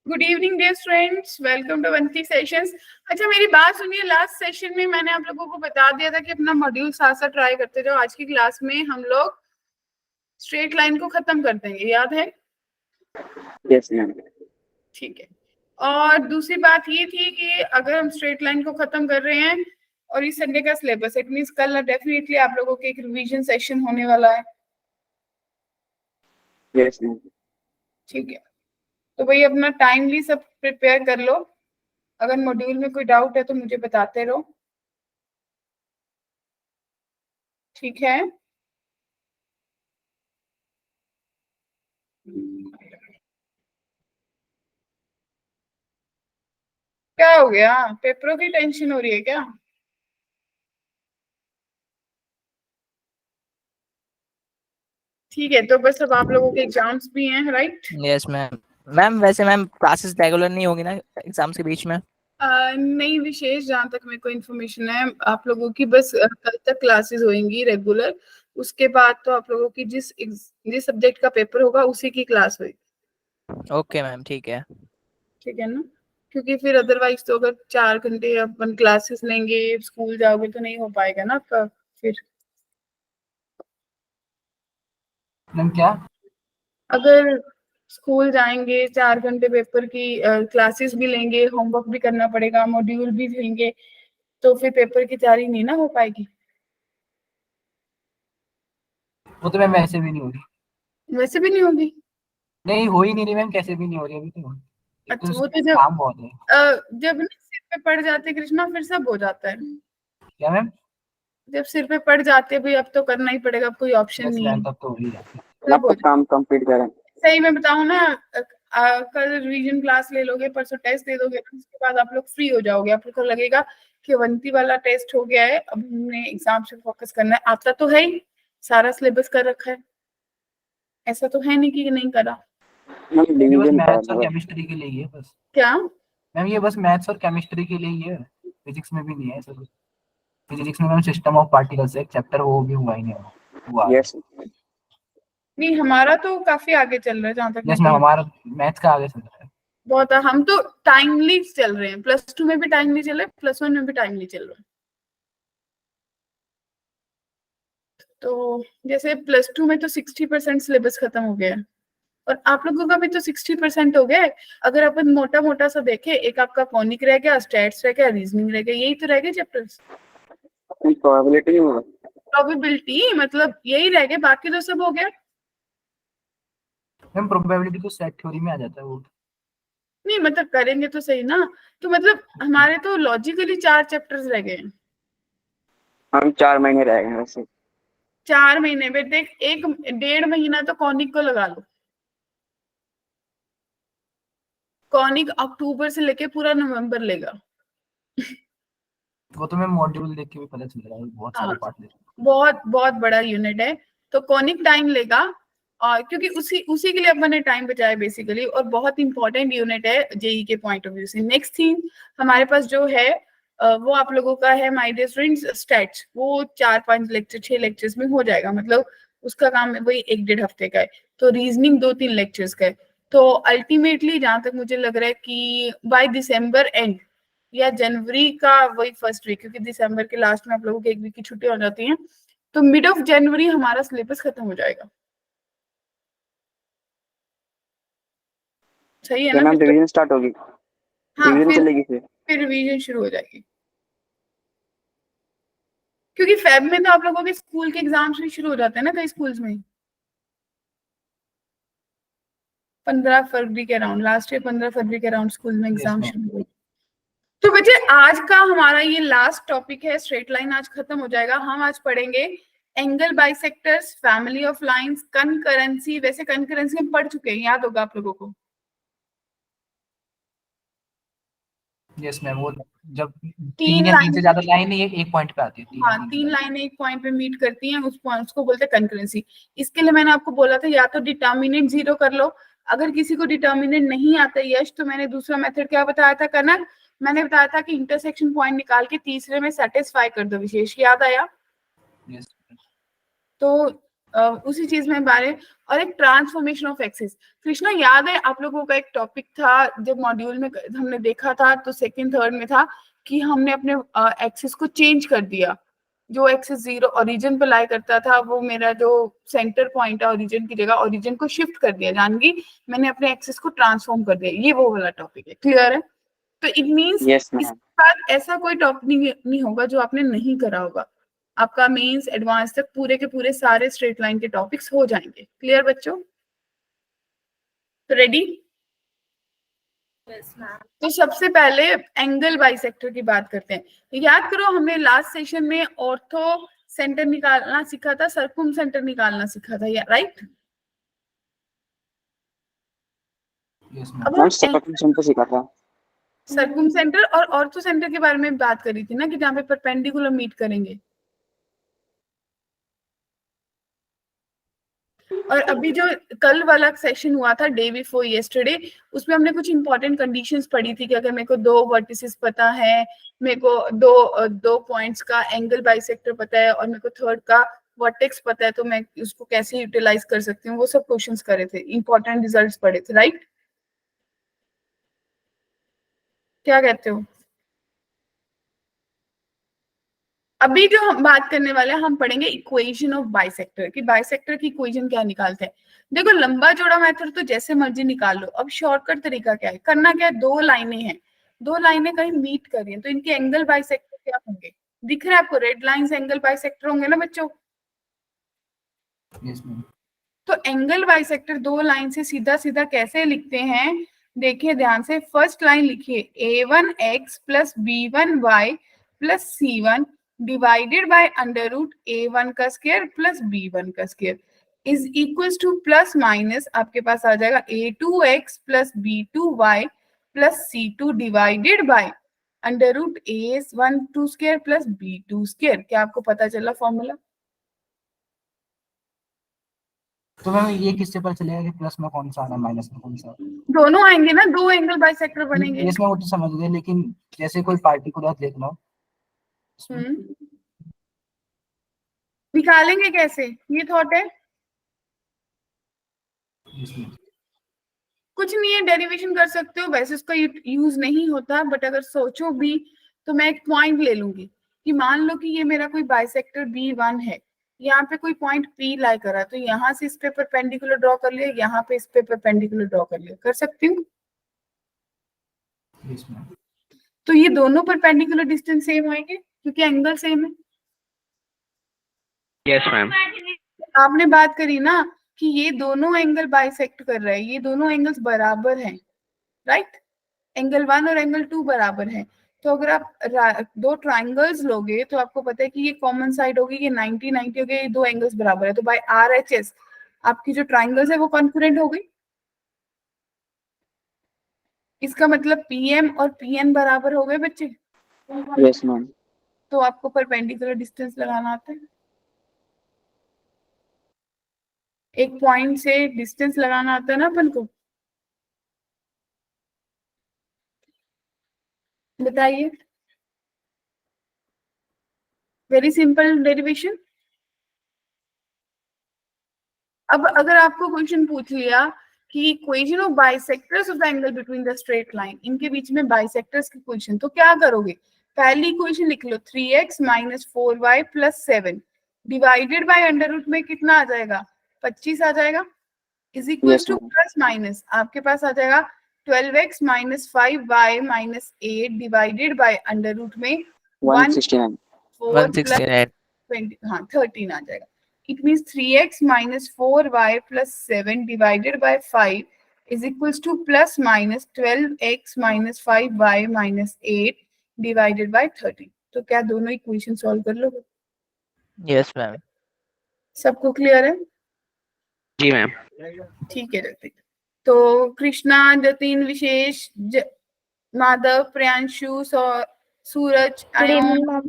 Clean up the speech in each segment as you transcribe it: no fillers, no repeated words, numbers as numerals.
Good evening dear students, welcome to वंती sessions. अच्छा मेरी बात सुनिए, लास्ट सेशन में मैंने आप लोगों को बता दिया था कि अपना मॉड्यूल साथ साथ ट्राई करते जाओ। आज की क्लास में हम लोग स्ट्रेट लाइन को खत्म कर देंगे, याद है? Yes ma'am. ठीक है। और दूसरी बात ये थी कि अगर हम स्ट्रेट लाइन को खत्म कर रहे हैं और इस संडे का सिलेबस, इट मींस कल डेफिनेटली आप लोगों के एक रिवीजन सेशन होने वाला है। Yes ma'am. ठीक है, तो भाई अपना टाइमली सब प्रिपेयर कर लो। अगर मॉड्यूल में कोई डाउट है तो मुझे बताते रहो, ठीक है? क्या हो गया? पेपरों की टेंशन हो रही है क्या? ठीक है, तो बस अब आप लोगों के एग्जाम्स भी हैं, राइट? Yes ma'am. मैम वैसे मैम क्लासेस रेगुलर नहीं होगी ना एग्जाम्स के बीच में? नहीं विशेष, जहाँ तक मेरे को इन्फॉर्मेशन है आप लोगों की बस कल तक क्लासेस होंगी रेगुलर। उसके बाद तो आप लोगों की जिस सब्जेक्ट का पेपर होगा उसी की क्लास होगी। ओके मैम, ठीक है। ठीक है ना? क्योंकि फिर अदरवाइज तो अगर 4 घंटे अपन क्लासेस लेंगे, स्कूल जाओगे तो नहीं हो पाएगा ना आपका फिर। मैम क्या? अगर स्कूल जाएंगे, 4 घंटे पेपर की क्लासेस भी लेंगे, होमवर्क भी करना पड़ेगा, मॉड्यूल भी लेंगे, तो फिर पेपर की तैयारी नहीं ना हो पाएगी। वो तो मैम वैसे भी नहीं हो रही। वैसे भी नहीं होगी। नहीं हो ही नहीं रही मैम, कैसे भी नहीं हो रही अभी तो। एक तो अच्छा, वो तो जब काम बहुत है। जब ना सिर पे पड़ जाते कृष्णा, फिर सब हो जाता है। क्या मैम? जब सिर पे पड़ जाते भाई अब तो करना ही पड़ेगा, अब कोई ऑप्शन यस नहीं है। मैम, तब तो हो ही जाती है। सब हो आप काम कंप्लीट करें। सही में बताऊं ना, कल रिवीजन क्लास ले लोगे, परसों टेस्ट दे दोगे, उसके बाद आप लोग फ्री हो जाओगे। आप लोग को लगेगा कि अवंती वाला टेस्ट हो गया है, अब हमने एग्जाम पे फोकस करना है। आता तो है ही, सारा सिलेबस कर रखा है, ऐसा तो है नहीं कि नहीं करा। मैम ये बस डिवीजन मैथ्स और पार्ट केमिस्ट्री के लिए ही है बस। क्या? मैम ये बस मैथ्स और केमिस्ट्री के लिए ही है, फिजिक्स में भी नहीं है ऐसा कुछ। फिजिक्स में मैम सिस्टम ऑफ पार्टिकल्स एक चैप्टर, वो भी हुआ ही नहीं हुआ। यस। नहीं, हमारा तो काफी आगे चल रहा है जहां तक यस मेरे मैम, को हमारा मैथ्स का आगे चल रहा है। बहुत। हम तो टाइमली चल रहे हैं, +2 में भी टाइमली चल रहे हैं, +1 में भी टाइमली चल रहे हैं। तो जैसे +2 में तो 60% सिलेबस खत्म हो गया है, और आप लोगों का भी तो 60% हो गया है। अगर अपन मोटा मोटा सा देखे, एक आपका कॉनिक रह गया, स्टैट्स रह गया, रीजनिंग रह गया, यही तो रह गए चैप्टर्स। प्रोबेबिलिटी में प्रोबेबिलिटी मतलब यही रह गए, बाकी तो सब हो गया। मैम प्रोबेबिलिटी तो सेट थ्योरी में आ जाता है वो। नहीं मतलब करेंगे तो सही ना। तो मतलब हमारे तो लॉजिकली 4 चैप्टर्स रह गए हैं। हम 4 महीने रह गए वैसे। 4 महीने में देख, 1.5 महीना तो कॉनिक को लगा लो। कॉनिक अक्टूबर से लेके पूरा नवंबर लेगा। वो तो मैं मॉड्यूल देख के भी पता चल रहा है, बहुत हाँ, सारे पार्ट दे। बहुत बहुत बड़ा यूनिट है, तो कॉनिक टाइम लेगा। और क्योंकि उसी उसी के लिए अपन ने टाइम बचाया बेसिकली, और बहुत इंपॉर्टेंट यूनिट है जेई के पॉइंट ऑफ व्यू से। नेक्स्ट थिंग हमारे पास जो है वो आप लोगों का है माय डियर स्टूडेंट्स स्टैट्स। वो 4-5 लेक्चर 6 लेक्चर्स में हो जाएगा, मतलब उसका काम वही 1-1.5 हफ्ते का है। तो रीजनिंग 2-3 लेक्चर्स का है। तो अल्टीमेटली जहां तक मुझे लग रहा है कि बाय दिसंबर एंड या जनवरी का वही फर्स्ट वीक, क्योंकि दिसंबर के लास्ट में आप लोगों की 1 वीक की छुट्टी हो जाती है, तो मिड ऑफ जनवरी हमारा सिलेबस खत्म हो जाएगा। सही है क्या ना? मैम फिर तो डिवीजन स्टार्ट होगी? हाँ, डिवीजन फिर चलेगी फिर? रिवीजन शुरू हो जाएगी। क्योंकि फेब में तो आप लोगों के स्कूल के एग्जाम्स भी शुरू हो जाते हैं ना कई स्कूल्स में। 15 फरवरी के अराउंड, लास्ट ईयर 15 फरवरी के अराउंड स्कूल में यस एग्जाम मैम। शुरू हुए। तो बच्चे आज का हमारा ये लास्ट टॉपिक है, स्ट्रेट लाइन आज खत्म हो जाएगा। हम आज पढ़ेंगे angle bisectors, family of lines, concurrency. वैसे कनकरेंसी हम पढ़ चुके हैं, याद होगा आप लोगों को। यस मैम, वो जब तीन 3 या 3 से लाइन, ज्यादा लाइन नहीं एक पॉइंट पे आती है, 3 या हाँ 3 से 3 लाइनें एक पॉइंट पे मीट करती हैं, उस पॉइंट को बोलते हैं कनकरेंसी। इसके लिए मैंने आपको बोला था या तो डिटर्मिनेंट 0 कर लो। अगर किसी को डिटर्मिनेंट नहीं आता यश, तो मैंने दूसरा मेथड क्या बताया था करना, मैंने बताया था कि इंटरसेक्शन पॉइंट निकाल के तीसरे में सेटिस्फाई कर दो विशेष। याद आया? यस। तो उसी चीज में बारे, और एक ट्रांसफॉर्मेशन ऑफ एक्सिस। कृष्णा याद है आप लोगों का एक टॉपिक था जब मॉड्यूल में हमने देखा था, तो सेकंड थर्ड में था कि हमने अपने एक्सिस को चेंज कर दिया। जो एक्सिस जीरो ओरिजिन पे लाई करता था, वो मेरा जो सेंटर पॉइंट है ओरिजिन की जगह ओरिजिन को शिफ्ट कर दिया, जानगी मैंने अपने एक्सिस को ट्रांसफॉर्म कर दिया। ये वो वाला टॉपिक है, क्लियर है? तो इट मीन्स यस इसके मैम। बाद ऐसा कोई टॉपिक नहीं होगा जो आपने नहीं करा होगा। आपका मेंस एडवांस तक पूरे के पूरे सारे स्ट्रेट लाइन के टॉपिक्स हो जाएंगे। क्लियर बच्चों? तो रेडी? तो सबसे पहले एंगल बाइसेक्टर की बात करते हैं। याद करो हमने लास्ट सेशन में ऑर्थो सेंटर निकालना सीखा था, सर्कुम सेंटर निकालना सीखा था, या राइट? यस अब मैम। हम सर्कमफरेंस पे सीखा था। सर्कुम सेंटर और ऑर्थो सेंटर के बारे में बात करी थी ना, कि जहाँ पे परपेंडिकुलर मीट करेंगे। और अभी जो कल वाला सेशन हुआ था डे बिफोर येस्टरडे, उसमें हमने कुछ इंपॉर्टेंट कंडीशंस पढ़ी थी कि अगर मेरे को दो वर्टिसेस पता है, मेरे को दो पॉइंट्स का एंगल बाइसेक्टर पता है, और मेरे को थर्ड का वर्टेक्स पता है, तो मैं उसको कैसे यूटिलाइज कर सकती हूँ, वो सब क्वेश्चंस करे थे, इंपॉर्टेंट रिजल्ट्स पढ़े थे, राइट? क्या कहते हो? अभी जो हम बात करने वाले हैं, हम पढ़ेंगे इक्वेशन ऑफ बाइसेक्टर, कि बाइसेक्टर की इक्वेशन क्या निकालते हैं। देखो लंबा चौड़ा मेथड तो जैसे मर्जी निकाल लो। अब शॉर्टकट तरीका क्या है, करना क्या है, दो लाइनें हैं, दो लाइनें कहीं मीट कर रही हैं, तो इनके एंगल बाइसेक्टर क्या होंगे? दिख रहा है आपको? रेड लाइन से एंगल बाइसेक्टर होंगे ना बच्चों? Yes ma'am. तो एंगल बाइसेक्टर दो लाइन से सीधा सीधा कैसे लिखते हैं, देखिए ध्यान से। फर्स्ट लाइन लिखिए a1x plus b1y plus c1 divided by under root a1 का स्क्वायर प्लस b1 का square is equal to plus minus आपके पास आ जाएगा a2x plus b2y plus c2 divided by under root a1 square plus b2 square. क्या आपको पता चला फॉर्मूला? तो मैम ये किससे पता चलेगा कि प्लस में कौन सा आना है माइनस में कौन सा? दोनों आएंगे ना, दो एंगल बाइसेक्टर बनेंगे। इसमें वो तो समझ गए, लेकिन जैसे कोई पार्टिकुलर देख लो निकालेंगे कैसे, ये थॉट है? इसमें कुछ नहीं है, डेरिवेशन कर सकते हो, वैसे उसका यूज नहीं होता, बट अगर सोचो भी तो मैं एक पॉइंट ले लूंगी कि मान लो कि ये मेरा कोई बाइसेक्टर B1 है, यहाँ पे कोई पॉइंट P लाई करा, तो यहाँ से इस पे परपेंडिकुलर ड्रॉ कर लिया, यहाँ पे इस पे परपेंडिकुलर ड्रॉ कर लिया, कर सकती हूँ? इसमें तो ये दोनों परपेंडिकुलर डिस्टेंस सेम होंगे क्योंकि एंगल सेम है। Yes ma'am. आपने बात करी ना कि ये दोनों एंगल बाइसेक्ट कर रहे हैं, ये दोनों एंगल्स बराबर हैं, राइट? एंगल 1 और एंगल 2 बराबर है। तो अगर आप दो ट्राइंगल्स लोगे तो आपको पता है कि ये कॉमन साइड होगी, ये 90-90 हो गया, ये दो एंगल्स बराबर है, तो बाय RHS आपकी जो ट्राइंगल्स है वो कॉन्करेंट हो गई। इसका मतलब PM और PN बराबर हो गए बच्चे। Yes ma'am. तो आपको परपेंडिकुलर डिस्टेंस लगाना आता है, एक पॉइंट से डिस्टेंस लगाना आता है ना अपन को। बताइए, वेरी सिंपल डेरिवेशन। अब अगर आपको क्वेश्चन पूछ लिया कि equation of bisectors of the angle between the straight line, इनके बीच में बाइसेक्टर्स की क्वेश्चन, तो क्या करोगे? पहली इक्वेशन लिख लो 3x minus 4y plus 7 divided by under root में कितना आ जाएगा? 25 आ जाएगा, is equal yes to ma'am. Plus minus आपके पास आ जाएगा 12x minus 5y minus 8 divided by under root में 169। 4 प्लस 20, हाँ 13 आ जाएगा। It means 3x minus 4y plus 7 divided by 5 is equals to plus minus 12x minus 5y minus 8 divided by 30। तो क्या दोनों इक्वेशन सॉल्व कर लोगे? Yes ma'am. सबको clear है? जी मैम। ठीक है ऋतिक। तो कृष्णा, जतिन, विशेष, माधव, प्रियांशु, सूरज, गुड आयोन, evening ma'am.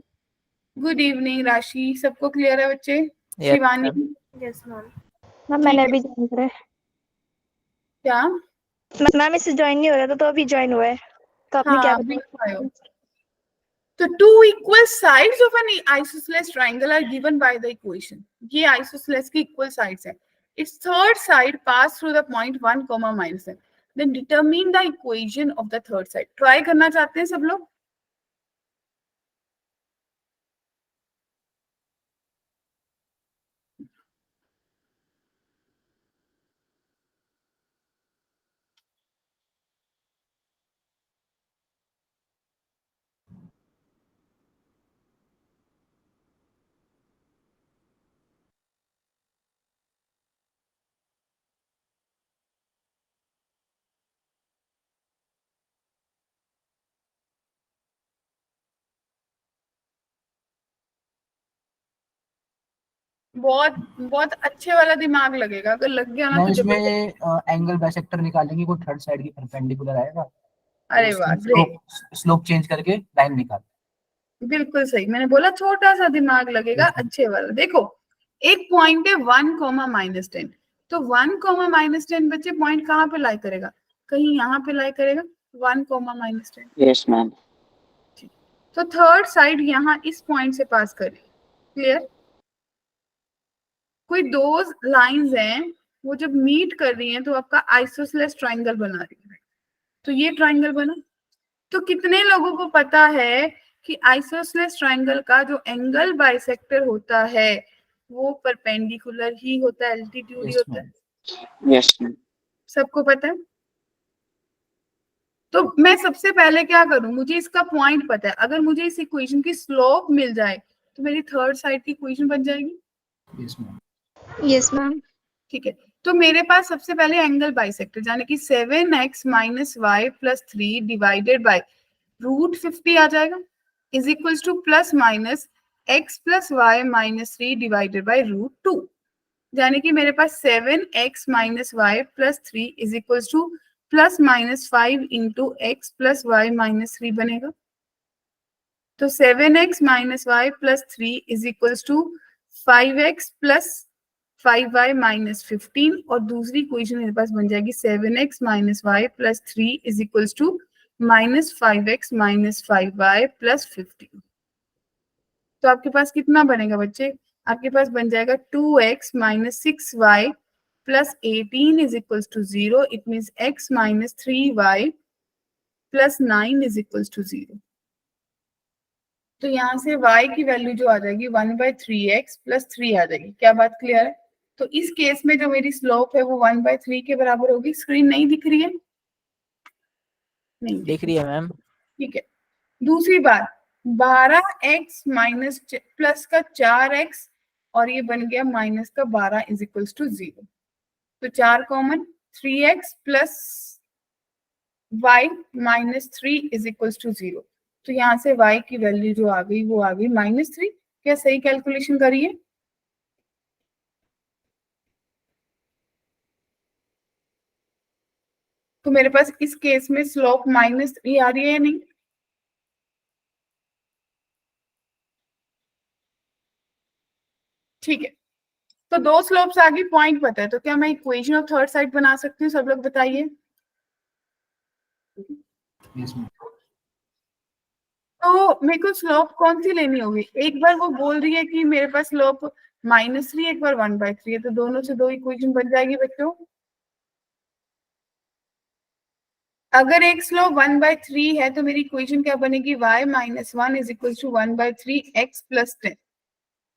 Good evening, Rashi, सबको क्लियर है बच्चे? Yes, Shivani? Yes ma'am. Ma'am मैंने अभी ज्वाइन करा है। क्या? मैम इससे ज्वाइन नहीं हो रहा था, तो अभी ज्वाइन हुआ है। तो आपने क्या हाँ अभी आए हो। तो two equal sides of an isosceles triangle are given by the equation. ये आइसोसेलेस की इक्वल साइड्स है. Its third side pass through the point 1, -1. Then determine the equation of the third side. Try करना चाहते हैं सब लोग? बहुत बहुत अच्छे वाला दिमाग लगेगा. अगर लग गया ना मैं तो इसमें जबरदस्त. एंगल बाइसेक्टर निकालेंगे, कोई थर्ड साइड की परपेंडिकुलर आएगा, अरे वाह, ग्रेट. स्लोप चेंज करके लाइन निकाल. बिल्कुल सही. मैंने बोला छोटा सा दिमाग लगेगा, अच्छे वाला. देखो एक पॉइंट है 1, -10. तो 1, -10 बच्चे पॉइंट कहाँ पे लाई करेगा? कहीं यहाँ पे लाई करेगा. 1, -10. Yes ma'am. तो थर्ड साइड यहाँ इस पॉइंट से पास करेगी. क्लियर? कोई दो लाइंस हैं, वो जब मीट कर रही हैं तो आपका आइसोसेलेस ट्रायंगल बना रही है. तो ये ट्रायंगल बना. तो कितने लोगों को पता है कि आइसोसेलेस ट्रायंगल का जो एंगल बाइसेक्टर होता है वो परपेंडिकुलर ही होता है, एल्टीट्यूड ही होता है? Yes ma'am. सबको पता है? तो मैं सबसे पहले क्या करूं, मुझे इसका पॉइंट पता है. अगर मुझे इस इक्वेशन की स्लोप मिल जाए तो मेरी थर्ड साइड की इक्वेशन बन जाएगी. Yes ma'am. Yes ma'am. ठीक है. तो मेरे पास सबसे पहले एंगल बाइसेक्टर, यानी कि 7x - y + 3 डिवाइडेड बाय √50 आ जाएगा, is equal to ±x + y - 3 divided by √2. यानी कि मेरे पास 7x - y + 3 is equal to ±5 × x + y - 3 बनेगा. तो 7x - y + 3 is equal to 5x + 5y - 15. और दूसरी इक्वेशन मेरे पास बन जाएगी 7x - y + 3 is equal to -5x - 5y + 15. तो आपके पास कितना बनेगा बच्चे? आपके पास बन जाएगा 2x - 6y + 18 is equal to 0. It means x - 3y + 9 is equal to 0. तो यहाँ से y की वैल्यू जो आ जाएगी 1/3x + 3 आ जाएगी. क्या बात क्लियर है? तो इस केस में जो मेरी स्लोप है वो 1/3 के बराबर होगी. स्क्रीन नहीं दिख रही है? नहीं दिख रही है मैम. ठीक है. दूसरी बात, 12x प्लस का 4x और ये बन गया माइनस का 12 इज इक्वल टू 0. तो 4 common, 3x + y - 3 is equal to 0. तो यहाँ से y की वैल्यू जो आ गई वो आ गई -3. क्या सही कैलकुलेशन करिए? तो मेरे पास इस केस में स्लोप -3 आ रही है या नहीं? ठीक है. तो दो स्लोप्स आ गई, पॉइंट पता है. तो क्या मैं इक्वेशन ऑफ थर्ड साइड बना सकती हूँ? सब लोग बताइए. Yes ma'am. तो मेरे को स्लोप कौन सी लेनी होगी? एक बार वो बोल रही है कि मेरे पास स्लोप -3, एक बार 1/3 है. तो दोनों से दो इक्वेशन बन जाएगी बच्चों. अगर एक स्लोप 1/3 है तो मेरी इक्वेशन क्या बनेगी? y - 1 is equal to 1/3x + 10.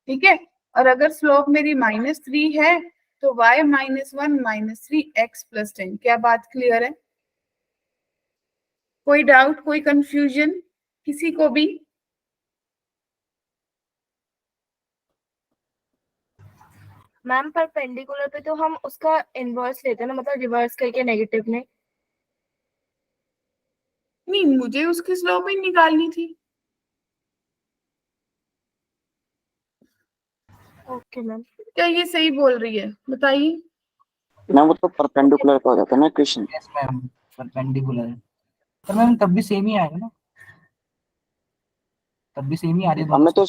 ठीक है. और अगर स्लोप मेरी -3 है तो y - 1 - 3x + 10. क्या बात क्लियर है? कोई डाउट, कोई कंफ्यूजन किसी को भी? मैम परपेंडिकुलर पे तो हम उसका इनवर्स लेते हैं ना, मतलब रिवर्स करके नेगेटिव में. नहीं, मुझे उसकी स्लोप ही निकालनी थी. Okay ma'am. क्या ये सही बोल रही है? बताइए. मैम वो तो परपेंडिकुलर का हो जाता है ना क्वेश्चन. Yes ma'am. परपेंडिकुलर. पर मैम तब भी सेम ही आएगा ना, तब भी सेम ही आ रही है दोनों.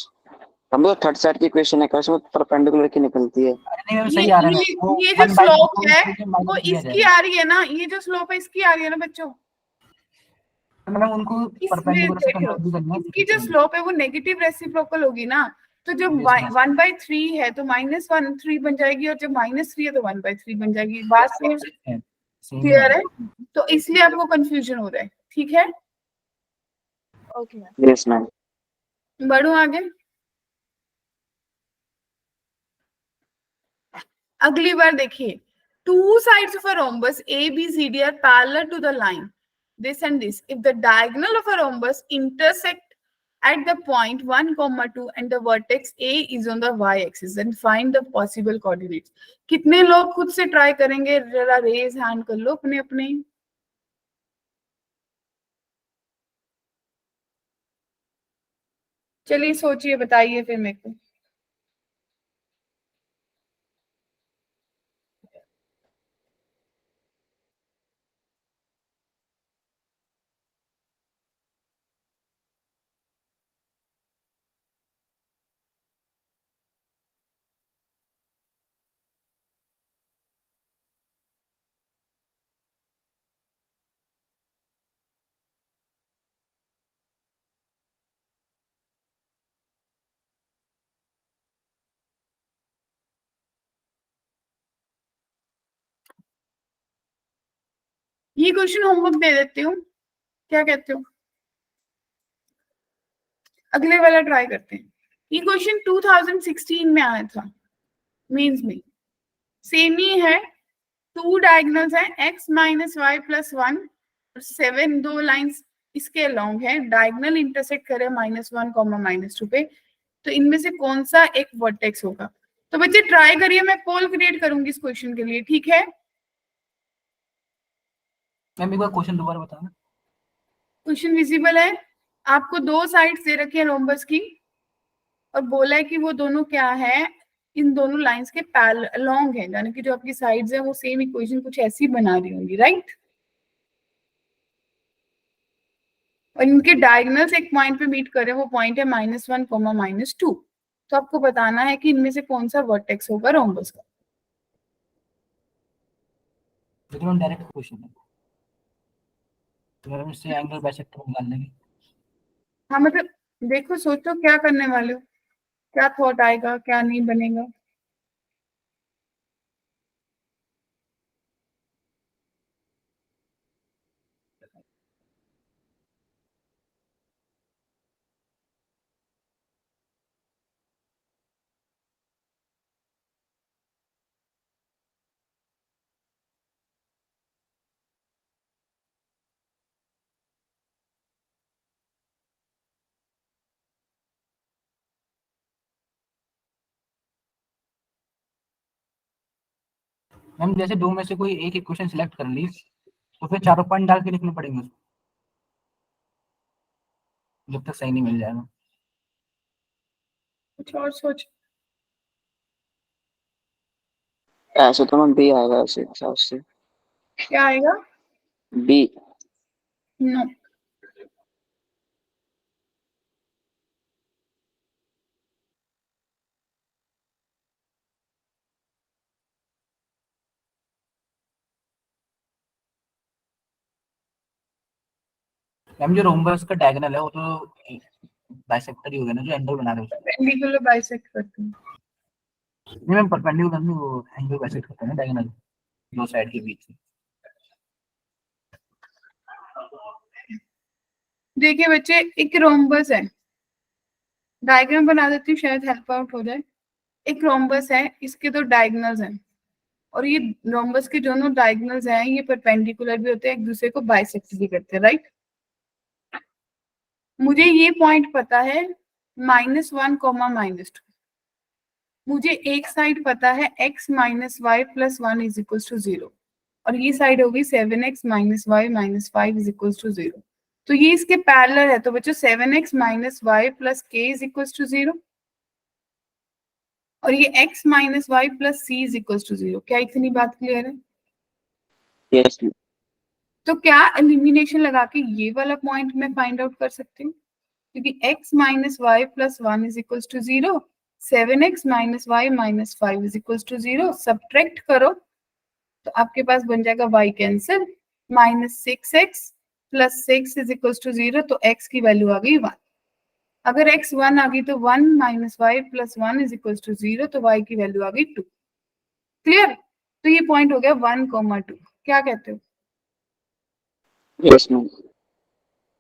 हमें तो थर्ड साइड की क्वेश्चन है, उसमें परपेंडिकुलर की निकलती है. अरे नहीं मैम, सही आ रहा है ना. वो ये जो 1/2 स्लोप को है इसके वो minus किया इसकी जाएगा. आ रही है ना. ये जो स्लोप है इसकी आ रही है ना बच्चों. मैम उनको इसमें परपेंडिकुलर से देखो, कन्वर्ट भी करना है। इसकी जो स्लोप है वो नेगेटिव रेसिप्रोकल होगी ना, तो जब Yes, ma'am. 1/3 है तो -1/3 बन जाएगी, और जब -3 है तो 1/3 बन जाएगी। बात Same क्लियर है। है? तो इसलिए आपको कंफ्यूजन हो रहा है, ठीक है? Okay ma'am. Yes ma'am. बढ़ो आगे। अगली बार देखिए, two sides of a rhombus A, B, C, D are parallel to the line this and this. If the diagonal of a rhombus intersect at the point 1, 2 and the vertex A is on the y-axis, then find the possible coordinates. कितने लोग खुद से try करेंगे? जरा raise hand कर लो अपने अपने। चलिए सोचिए, बताइए फिर मेरे को। ये क्वेश्चन होमवर्क दे देती हूँ, क्या कहते हो? अगले वाला ट्राई करते हैं। ये क्वेश्चन 2016 में आया था मेंस में, सेम ही है। 2 डायगोनल्स है, x माइनस वाई प्लस 1 और 7, 2 लाइंस इसके अलोंग है, डायगोनल इंटरसेक्ट करे -1, -2 पे, तो इनमें से कौन सा एक वर्टेक्स होगा? तो बच्चे ट्राई करिए, मैं पोल क्रिएट करूंगी इस क्वेश्चन के लिए, ठीक है? मैम एक बार क्वेश्चन दोबारा बताना। क्वेश्चन विजिबल है आपको? 2 साइड्स दे रखे हैं रोम्बस की, और बोला है कि वो दोनों क्या है, इन दोनों लाइंस के अलोंग है, यानी कि जो आपकी साइड्स है वो सेम इक्वेशन कुछ ऐसी बना रही होंगी, राइट? और इनके डायगोनल्स एक पॉइंट पे मीट कर रहे हैं, वो पॉइंट है -1, -2। तो आपको बताना है कि इनमें से कौन सा वर्टेक्स होगा रोम्बस का। लेकिन मैम डायरेक्ट क्वेश्चन है, तो मैम इससे एंगल बाइसेक्टर निकाल लेंगे। हाँ मतलब देखो, सोचो क्या करने वाले हो, क्या थॉट आएगा, क्या नहीं बनेगा। मैम जैसे दो में से कोई एक इक्वेशन सिलेक्ट कर ली, तो फिर चारों पॉइंट डाल के लिखने पड़ेंगे उसको, जब तक सही नहीं मिल जाएगा। कुछ और सोच। ऐसे तो मैम बी आएगा ऐसे हिसाब से। क्या आएगा? बी। नो। मैम जो रोम्बस का डायगोनल है वो तो बाइसेक्टर ही हो गया ना, जो एंगल बना रहे हैं परपेंडिकुलर बाइसेक्ट करते हैं। उसमें। मैम परपेंडिकुलर नहीं, वो एंगल बाइसेक्ट करते हैं ना डायगोनल, दो साइड के बीच से। देखिए बच्चे, एक रोम्बस है, डायग्राम बना देती हूँ शायद हेल्प आउट हो जाए। एक रोम्बस है, इसके दो डायगोनल्स हैं, और ये रोम्बस के दोनों डायगोनल्स हैं, ये परपेंडिकुलर भी होते हैं, एक दूसरे को बाइसेक्ट भी करते हैं, राइट? मुझे ये पॉइंट पता है -1, -2। मुझे एक साइड पता है x minus y plus 1 is equal to 0, और ये साइड होगी 7x minus Y minus 5 is equal to 0। तो ये इसके पैरेलल है, तो बच्चों 7x minus y plus k is equal to 0, और ये x minus y plus c is equal to 0। क्या इतनी बात क्लियर है? यस। तो क्या एलिमिनेशन लगा के ये वाला पॉइंट मैं फाइंड आउट कर सकती हूँ, क्योंकि x minus y plus 1 is equal to 0, 7x minus Y minus 5 is equal to 0, subtract करो तो आपके पास बन जाएगा y cancel, -6x plus 6 is equal to 0, तो x की वैल्यू आ गई 1। अगर x 1 आ गई तो 1 minus y plus 1 is equal to 0, तो y की वैल्यू आ गई 2। क्लियर? तो ये पॉइंट हो गया 1, 2। क्या कहते हो? Yes ma'am.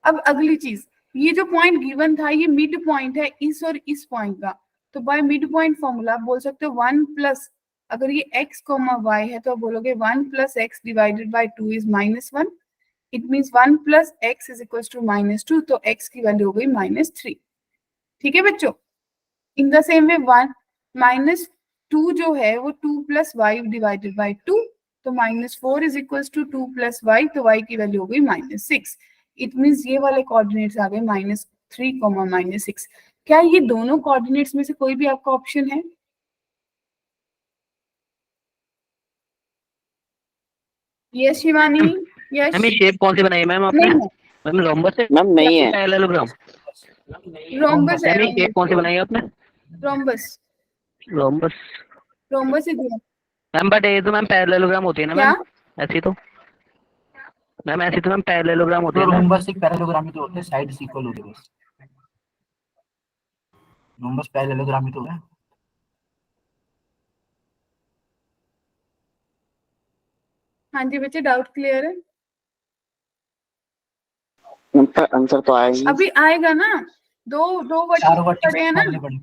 अब अगली चीज, ये जो पॉइंट गिवन था ये मिड पॉइंट है इस और इस पॉइंट का, तो बाय मिड पॉइंट फॉर्मूला आप बोल सकते हो 1 प्लस, अगर ये x y है तो आप बोलोगे 1 plus x divided by 2 is -1। It means 1 plus x is equal to -2, तो x की वैल्यू हो गई -3। ठीक है बच्चों? इन द सेम वे 1 -2 जो है वो 2 प्लस वाई डिवाइडेड बाई 2, तो -4 is equal to 2 plus y, तो y की वैल्यू हो गई -6। इट मीन्स ये वाले कोऑर्डिनेट्स आ गए -3, -6। क्या ये दोनों कोऑर्डिनेट्स में से कोई भी आपका ऑप्शन है? Yes Shivani, yes. मैम ये शेप कौन सी बनाई है मैम आपने? नहीं, मैम रोम्बस है, मैम नहीं है। पैरेललोग्राम? रोम्बस है, मैम ये शेप कौन सी बनाई है आपने? Rhombus, rhombus. रोम्बस ही दिया। मैम बट ये तो मैम पैरेललोग्राम होती है ना क्या? मैम? ऐसी तो मैम ऐसी तो मैम पैरेललोग्राम होती तो है ना? रोम्बस एक पैरेललोग्राम ही तो होते हैं, साइड्स इक्वल होते हैं बस। रोम्बस पैरेललोग्राम ही तो है। हाँ जी बच्चे, डाउट क्लियर है? उनका आंसर तो आएगी। अभी आएगा ना, दो दो चार वर्टिकल वर्टिक्स पड़े हैं ना। निकालने पड़े।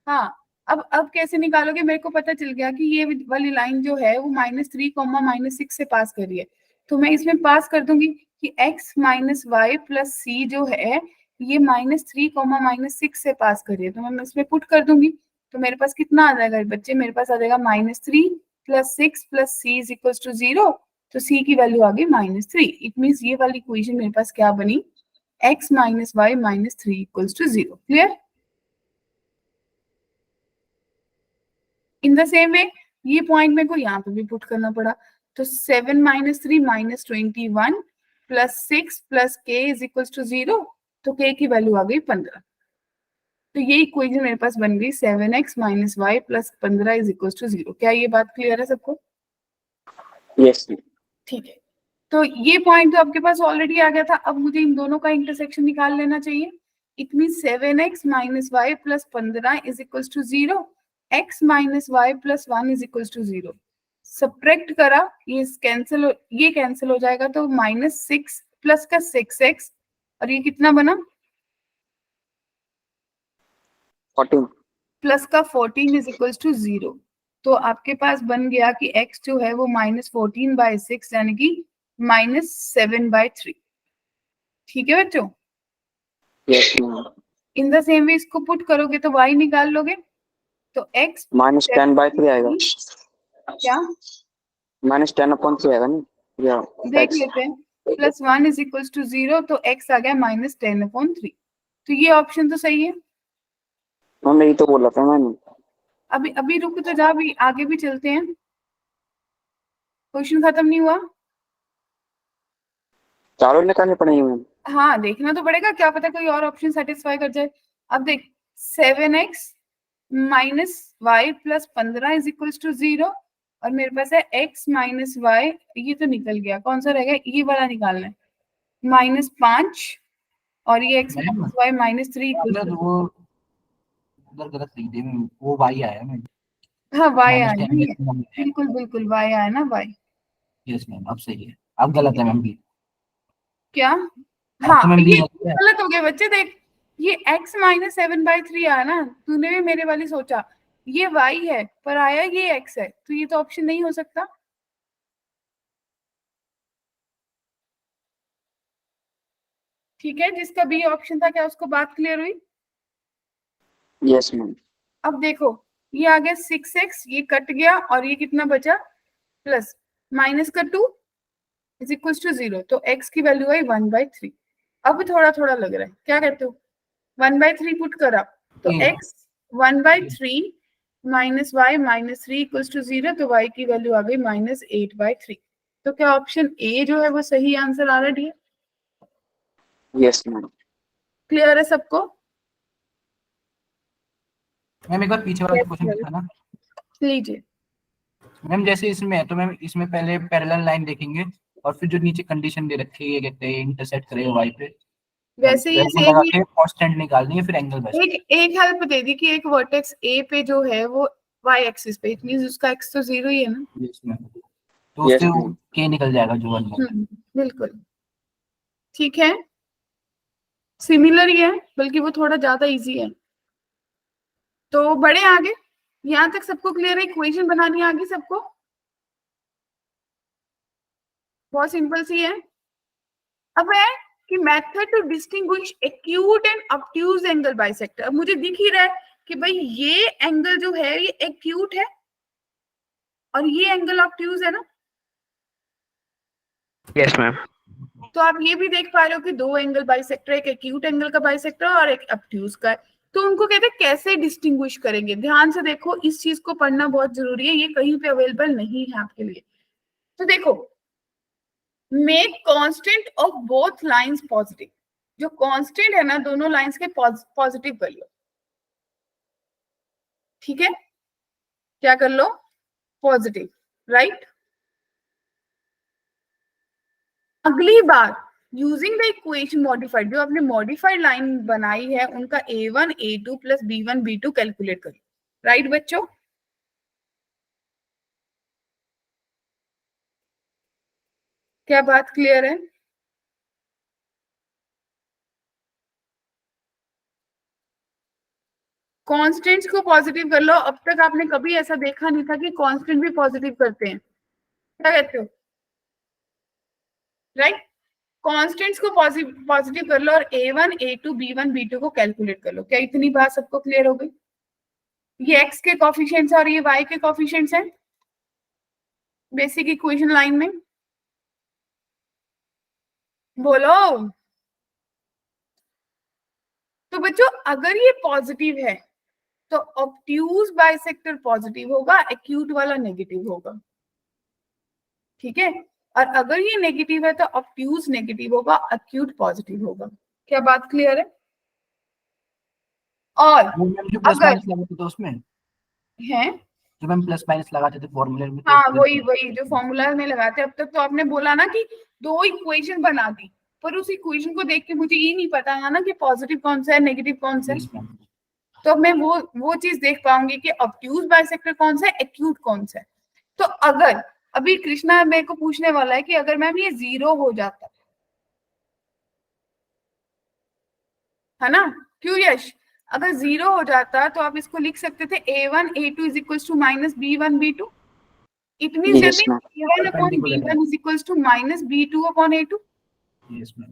हाँ, अब कैसे निकालोगे? मेरे को पता चल गया कि ये वाली लाइन जो है वो -3, -6 से पास कर रही है, तो मैं इसमें पास कर दूंगी कि x माइनस वाई प्लस सी जो है ये -3, -6 से पास कर रही है, तो मैं इसमें पुट कर दूंगी। तो मेरे पास कितना आ जाएगा बच्चे? मेरे पास आ जाएगा -3 plus 6 plus c is equal to 0, तो सी की वैल्यू आ गई -3। इट मीन्स ये वाली इक्वेशन मेरे पास क्या बनी? x minus y -3 equals to 0। Clear? In the same way ये पॉइंट मेरे को यहाँ पे भी पुट करना पड़ा, तो 7 - 3 -21 plus 6 plus k is equals to 0, तो k की वैल्यू आ गई 15। तो ये इक्वेशन मेरे पास बन गई 7x minus y plus 15 is equals to 0। क्या ये बात क्लियर है सबको? यस। ठीक है, तो ये पॉइंट तो आपके पास ऑलरेडी आ गया था, अब मुझे इन दोनों का इंटरसेक्शन निकाल लेना चाहिए। It mean 7x minus y plus 15 is equals to 0, x minus y plus 1 is equals to 0। Subtract करा, ये कैंसिल हो जाएगा, तो -6 प्लस का 6x, और ये कितना बना? 14। प्लस का 14 इज इक्वल्स टू 0। तो आपके पास बन गया कि x जो है वो -14/6 यानी कि -7/3। ठीक है बच्चों? Yes ma'am. In the same वे इसको पुट करोगे तो y निकाल लोगे, तो x -10/3 आएगा। क्या -10/3 आएगा ना? या देख x। लेते हैं। +1 इज इक्वल्स टू 0, तो x आ गया -10/3। तो ये ऑप्शन तो सही है। मैम यही तो बोला था मैंने। अभी अभी रुक तो जा, अभी आगे भी चलते हैं, क्वेश्चन खत्म नहीं हुआ। चारों निकालने पड़ेंगे मैम। हाँ, देखना तो पड़ेगा, क्या पता कोई और ऑप्शन सेटिस्फाई कर जाए। अब देख, 7x minus y plus 15 is equals to 0, और मेरे पास है x माइनस वाई, ये तो निकल गया, कौन सा रह गया? ये वाला निकालना है, -5, और ये x मैम माइनस वाई -3 आपने इक्वल्स तो टू, वो उधर गलत लिख दी मैम, वो y आया मैम। हाँ y आया ना, ये -10 बिल्कुल बिल्कुल y आया ना, y। यस मैम, अब सही है। अब गलत है मैम भी। क्या? अब हाँ, तो मैम भी ये गलत है। गलत हो गया बच्चे। देख, ये x -7/3 आया ना, तूने भी मेरे वाली सोचा, ये y है पर आया ये x है, तो ये तो ऑप्शन नहीं हो सकता। ठीक है, जिसका बी ऑप्शन था, क्या उसको बात क्लियर हुई? Yes ma'am. अब देखो, ये आ गया 6x, ये कट गया, और ये कितना बचा? प्लस माइनस का 2 इज इक्वल टू 0, तो x की वैल्यू आई 1/3। अब थोड़ा थोड़ा लग रहा है, क्या कहते हो? 1/3 पुट करा, तो x 1/3 minus y -3 equals to 0, तो y की वैल्यू आ गई -8/3। तो क्या ऑप्शन ए जो है वो सही आंसर आ रहा है डियर? Yes ma'am. क्लियर है सबको? मैम एक बार पीछे वाला Yes, क्वेश्चन yes. दिखा ना लीजिए। मैम। जैसे इसमें है तो मैम इसमें पहले पैरेलल लाइन देखेंगे, और फिर जो नीचे कंडीशन दे रखी है, ये कहते हैं इंटरसेक्ट करेगा वाई पे, वैसे ये वैल्यू सेम लगा ही के कांस्टेंट निकालनी है, फिर एंगल बेस्ट। एक हेल्प दे दी कि एक वर्टेक्स ए पे जो है वो y एक्सिस पे, इट मींस उसका x तो 0 ही है ना। तो Yes, उससे ma'am. के निकल जाएगा जो 1 है। बिल्कुल ठीक है, सिमिलर ही है, बल्कि वो थोड़ा ज्यादा इजी है। तो बड़े आगे, यहाँ तक सबको क्लियर है? इक्वेशन बनानी आ गई सबको? बहुत सिंपल सी है। अब है कि method to distinguish acute and obtuse angle bisector. अब मुझे दिख ही रहा है कि भाई ये एंगल जो है ये एक्यूट है और ये एंगल ऑब्ट्यूज है ना। Yes ma'am. तो आप ये भी देख पा रहे हो कि दो एंगल बाइसेक्टर, एक एक्यूट एंगल का बाइसेक्टर और एक ऑब्ट्यूज का है। तो उनको कहते हैं कैसे डिस्टिंग्विश करेंगे। ध्यान से देखो, इस चीज को पढ़ना बहुत जरूरी है, ये कहीं पे अवेलेबल नहीं है आपके लिए। तो देखो, make constant of both lines positive. जो कांस्टेंट है ना दोनों लाइंस के पॉजिटिव कर लो, ठीक है? क्या कर लो? Positive, right? अगली बार यूजिंग द इक्वेशन मॉडिफाइड, जो आपने मॉडिफाइड लाइन बनाई है उनका a1 a2 plus b1 b2 calculate करो, राइट बच्चों? क्या बात क्लियर है? कॉन्स्टेंट्स को पॉजिटिव कर लो। अब तक आपने कभी ऐसा देखा नहीं था कि कॉन्स्टेंट भी पॉजिटिव करते हैं। क्या कहते हो? राइट? कॉन्स्टेंट्स को पॉजिटिव कर लो और a1 a2 b1 b2 को कैलकुलेट कर लो। क्या इतनी बात सबको क्लियर हो गई? ये x के कोफिशिएंट्स और ये y के कोफिशिएंट्स हैं बेसिक इक्वेशन लाइन में। बोलो। तो बच्चों अगर ये पॉजिटिव है तो ऑब्ट्यूज बाइसेक्टर पॉजिटिव होगा, एक्यूट वाला नेगेटिव होगा, ठीक है? और अगर ये नेगेटिव है तो ऑब्ट्यूज नेगेटिव होगा, एक्यूट पॉजिटिव होगा। क्या बात क्लियर है? और वो मैम जो प्लस अगर माइनस लगाते थे उसमें, है, जो मैम प्लस माइनस लगाते थे फॉर्मूले में, हाँ वही वही जो फॉर्मूला में लगाते। अब तक तो आपने बोला ना कि दो इक्वेशन बना दी, पर उस इक्वेशन को देख के मुझे ये नहीं पता है ना कि पॉजिटिव कौन सा है नेगेटिव कौन सा है। तो मैं वो चीज देख पाऊंगी कि ऑब्ट्यूज बाइसेक्टर कौन सा है, एक्यूट कौन सा है। तो अगर अभी कृष्णा मेरे को पूछने वाला है कि अगर मैम ये 0 हो जाता है ना, क्यों यश? अगर 0 हो जाता तो आप इसको लिख सकते थे a1 a2 is equals to minus b1 b2। It means Yes, ma'am. a1 upon b1 is equals to minus b2 upon a2। Yes ma'am.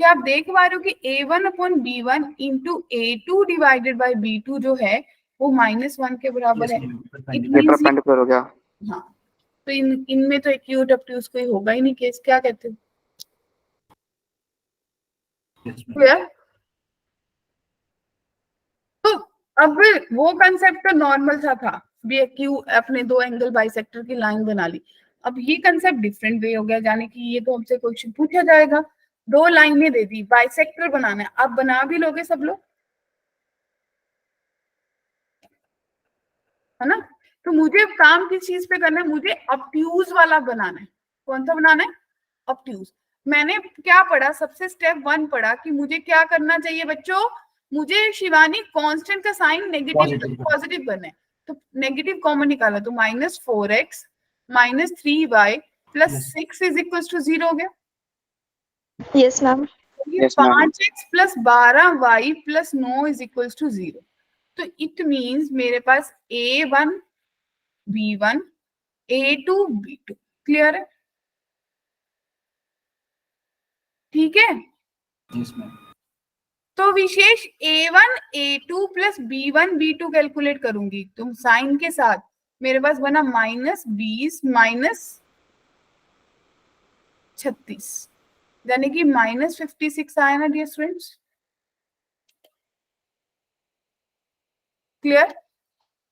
क्या आप देख पा रहे हो कि a1 upon b1 into a2 divided by b2 जो है वो -1 के बराबर है। It ये means परपेंडिकुलर हो गया। हाँ, तो इनमें तो एक्यूट ऑब्ट्यूज कोई होगा ही नहीं केस। क्या कहते हो? क्लियर? तो अब वो कंसेप्ट तो नॉर्मल सा था, भी क्यू अपने दो एंगल बाइसेक्टर की लाइन बना ली। अब ये कंसेप्ट डिफरेंट वे हो गया, जाने की ये तो हमसे क्वेश्चन पूछा जाएगा, दो लाइनें दे दी, बाइसेक्टर बनाना है। आप बना भी लोगे सब लोग, है ना? तो मुझे काम किस चीज पे करना है? मुझे ऑब्ट्यूज वाला बनाना है। कौन सा बनाना है? ऑब्ट्यूज। मैंने क्या पढ़ा? सबसे स्टेप 1 पढ़ा कि मुझे क्या करना चाहिए बच्चों? मुझे शिवानी कांस्टेंट का साइन नेगेटिव पॉजिटिव करना है। तो नेगेटिव कॉमन निकाला तो -4x minus 3y plus 6 is equal to 0 हो गया। Yes ma'am. ये Yes, ma'am. 5x plus 12y plus 9 is equal to 0। तो इट मींस मेरे पास a1 b1 a2 b2। Clear है? ठीक है? Yes ma'am. तो विशेष a1 a2 plus b1 b2 calculate करूंगी तुम साइन के साथ। मेरे पास बना -20 माइनस 36, यानी कि -56 आया ना डियर स्टूडेंट्स। क्लियर?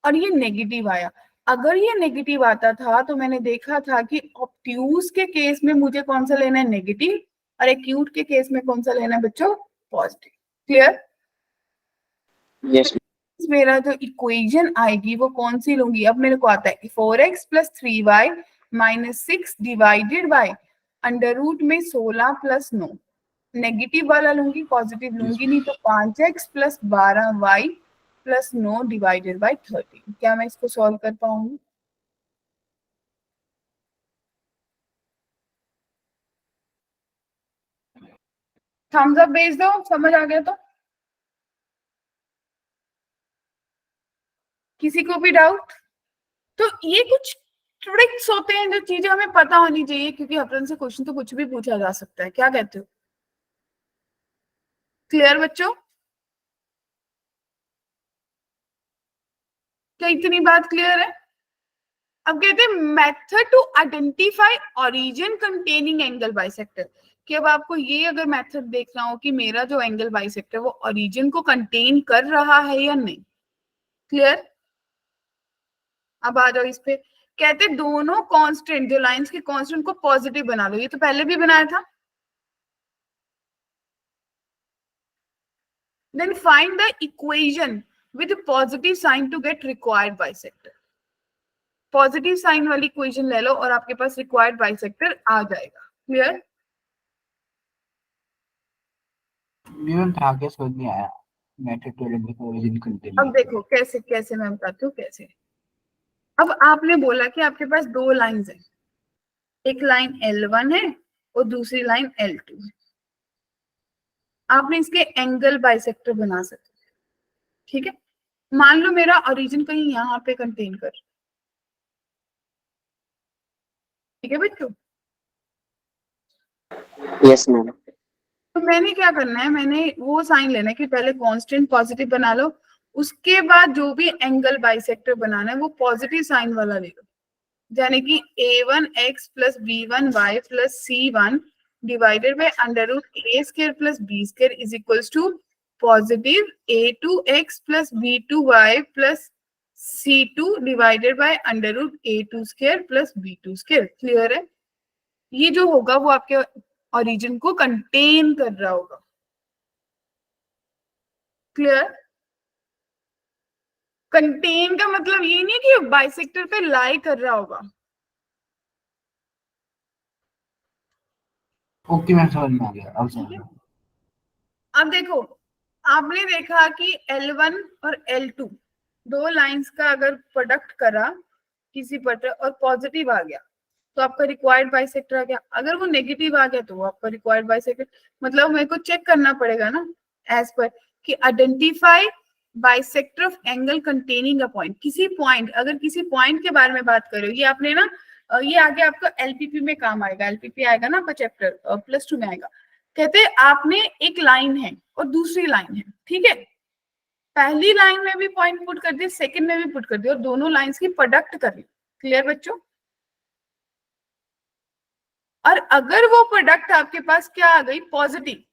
और ये नेगेटिव आया। अगर ये नेगेटिव आता था तो मैंने देखा था कि ऑब्ट्यूज के केस में मुझे कौन सा लेना है? नेगेटिव। और एक्यूट के केस में कौन सा लेना है बच्चों? पॉजिटिव। क्लियर? Yes, मेरा जो इक्वेशन आएगी वो कौन सी लूंगी? अब मेरे को आता है 4x plus 3y minus 6 divided by, under root में 16 प्लस 9, नेगेटिव वाला लूंगी, पॉजिटिव लूंगी नहीं, तो 5x plus 12y plus 9 divided by 13। क्या मैं इसको सॉल्व कर पाऊंगी? थम्स अप भेज दो, समझ आ गया तो। किसी को भी डाउट? तो ये कुछ ट्रिक्स होते हैं जो चीजें हमें पता होनी चाहिए, क्योंकि अपन से क्वेश्चन तो कुछ भी पूछा जा सकता है। क्या कहते हो? क्लियर बच्चों? क्या इतनी बात क्लियर है? अब कहते हैं method to identify origin containing angle bisector, कि अब आपको ये अगर मेथड देखना हो कि मेरा जो एंगल बाइसेक्टर वो ओरिजिन को कंटेन कर रहा है या नहीं। क्लियर? अब आ जाओ इस पे। कहते दोनों कांस्टेंट, जो लाइंस के कांस्टेंट को पॉजिटिव बना लो। ये तो पहले भी बनाया था। Then find the equation with positive sign to get required bisector. Positive sign वाली इक्वेशन ले लो और आपके पास रिक्वायर्ड बाइसेक्टर आ जाएगा। क्लियर? आगे समझ नहीं आया। Method to identify origin containing. अब देखो कैसे कैसे मैं बताती हूँ कैसे। अब आपने बोला कि आपके पास दो लाइंस है, एक लाइन L1 है और दूसरी लाइन L2 है। आपने इसके एंगल बाइसेक्टर बना सकते हैं। ठीक है, मान लो मेरा ओरिजिन कहीं यहाँ पे कंटेन कर, ठीक है बच्चों? Yes ma'am. तो मैंने क्या करना है, मैंने वो साइन लेना है कि पहले कांस्टेंट पॉजिटिव बना लो, उसके बाद जो भी एंगल बाइसेक्टर बनाना है वो पॉजिटिव साइन वाला ले लो। यानी कि a1x plus b1y plus c1 divided by under root a square plus b square is equals to positive a2x plus b2y plus c2 divided by under root a2 square plus b2 square. Clear है? ये जो होगा वो आपके origin को contain कर रहा होगा। क्लियर? कंटेन का मतलब ये नहीं है कि बाइसेक्टर पे लाई कर रहा होगा। ओके मैम, समझ में आ गया। अब समझ में। अब देखो, आपने देखा कि L1 और L2 दो लाइंस का अगर प्रोडक्ट करा किसी पर और पॉजिटिव आ गया तो आपका रिक्वायर्ड बाइसेक्टर आ गया। अगर वो नेगेटिव आ गया तो वो आपका रिक्वायर्ड बाइसेक्टर, मतलब मेरे को चेक करना पड़ेगा ना एज पर कि identify bisector of angle containing a point. किसी पॉइंट, अगर किसी पॉइंट के बारे में बात करो, ये आपने ना, ये आगे आपका एलपीपी में काम आएगा। एलपीपी आएगा ना आपका चैप्टर +2 में आएगा। कहते हैं आपने एक लाइन है और दूसरी लाइन है, ठीक है? पहली लाइन में भी पॉइंट पुट कर दिया, सेकंड में भी पुट कर दिया और दोनों लाइंस की प्रोडक्ट कर ली। क्लियर बच्चों? और अगर वो प्रोडक्ट आपके पास क्या आ गई, पॉजिटिव,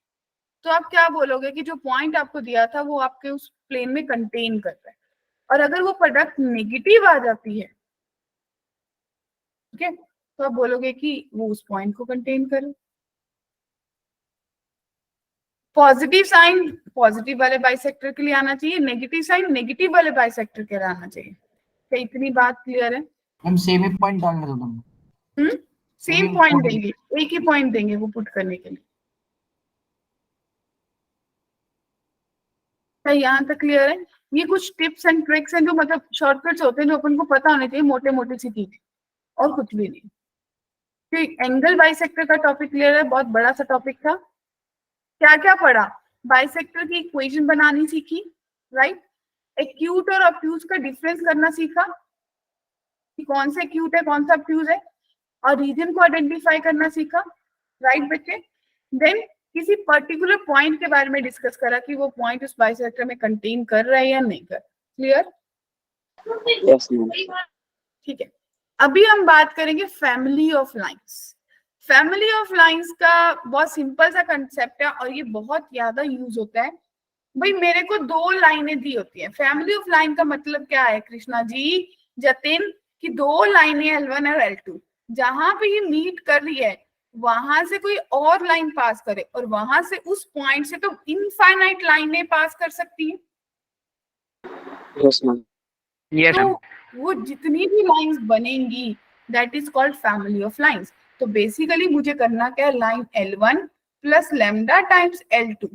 तो आप क्या बोलोगे कि जो पॉइंट आपको दिया था वो आपके उस प्लेन में कंटेन कर रहा है। और अगर वो प्रोडक्ट नेगेटिव आ जाती है, ठीक है, तो आप बोलोगे कि वो उस पॉइंट को कंटेन करे। पॉजिटिव साइन पॉजिटिव वाले बाइसेक्टर के लिए आना चाहिए, नेगेटिव साइन नेगेटिव वाले बाइसेक्टर के लिए आना चाहिए। क्या इतनी बात क्लियर है? हम सेम ही पॉइंट डालने दो तुम। सेम पॉइंट देंगे, एक ही पॉइंट देंगे वो पुट करने के लिए। क्या यहाँ तक क्लियर है? ये कुछ टिप्स एंड ट्रिक्स हैं जो मतलब शॉर्टकट्स होते हैं जो अपन को पता होने चाहिए, मोटे मोटे सी चीजें, और कुछ भी नहीं। ठीक, एंगल बाइसेक्टर का टॉपिक क्लियर है, बहुत बड़ा सा टॉपिक था। क्या क्या पढ़ा? बाइसेक्टर की इक्वेशन बनानी सीखी, राइट? एक्यूट और ऑब्ट्यूज का डिफरेंस करना सीखा कि कौन सा एक्यूट है कौन सा ऑब्ट्यूज है, और रीजन को आइडेंटिफाई करना सीखा, राइट बच्चे? देन किसी पर्टिकुलर पॉइंट के बारे में डिस्कस करा कि वो पॉइंट उस बाइसेक्टर में कंटेन कर रहा है या नहीं कर। क्लियर? Yes ma'am. ठीक है, अभी हम बात करेंगे family of lines. Family of lines का बहुत सिंपल सा कंसेप्ट है और ये बहुत ज्यादा यूज होता है। भाई मेरे को दो लाइनें दी होती हैं, फैमिली ऑफ लाइन का मतलब क्या है कृष्णा जी, जतिन, कि दो लाइनें L1 और L2, जहां पे ये मीट कर रही है वहां से कोई और लाइन पास करे और वहां से उस पॉइंट से तो इनफाइनाइट लाइनें पास कर सकती है। Yes ma'am. यस तो वो जितनी भी लाइंस बनेंगी that is called family of lines. तो बेसिकली मुझे करना क्या है, line L1 plus lambda times L2,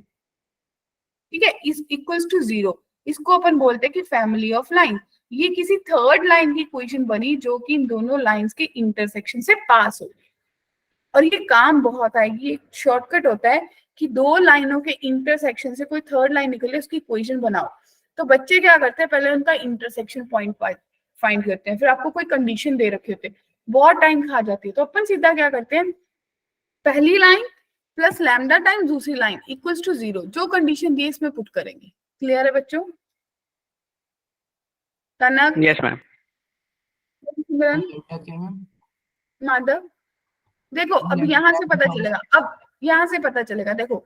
ठीक है, इज इक्वल्स टू 0। इसको अपन बोलते हैं कि फैमिली ऑफ लाइन। ये किसी थर्ड लाइन की इक्वेशन बनी जो कि इन दोनों लाइंस के इंटरसेक्शन से पास हो गई, और ये काम बहुत आएगी। एक शॉर्टकट होता है कि दो लाइनों के इंटरसेक्शन से कोई थर्ड लाइन निकले, उसकी इक्वेशन बनाओ। तो बच्चे क्या करते हैं, पहले उनका इंटरसेक्शन पॉइंट फाइंड करते हैं, फिर आपको कोई कंडीशन दे रखे होते हैं, बहुत टाइम खा जाती है। तो अपन सीधा क्या करते हैं, पहली लाइन प्लस लैम्डा टाइम दूसरी लाइन इक्वल्स टू 0, जो कंडीशन दी है इसमें पुट करेंगे। क्लियर है बच्चों? कनक, यस मैम। सिमरन, क्या किया मैम? माधव, देखो अब यहाँ से पता चलेगा, अब यहाँ से पता चलेगा। देखो,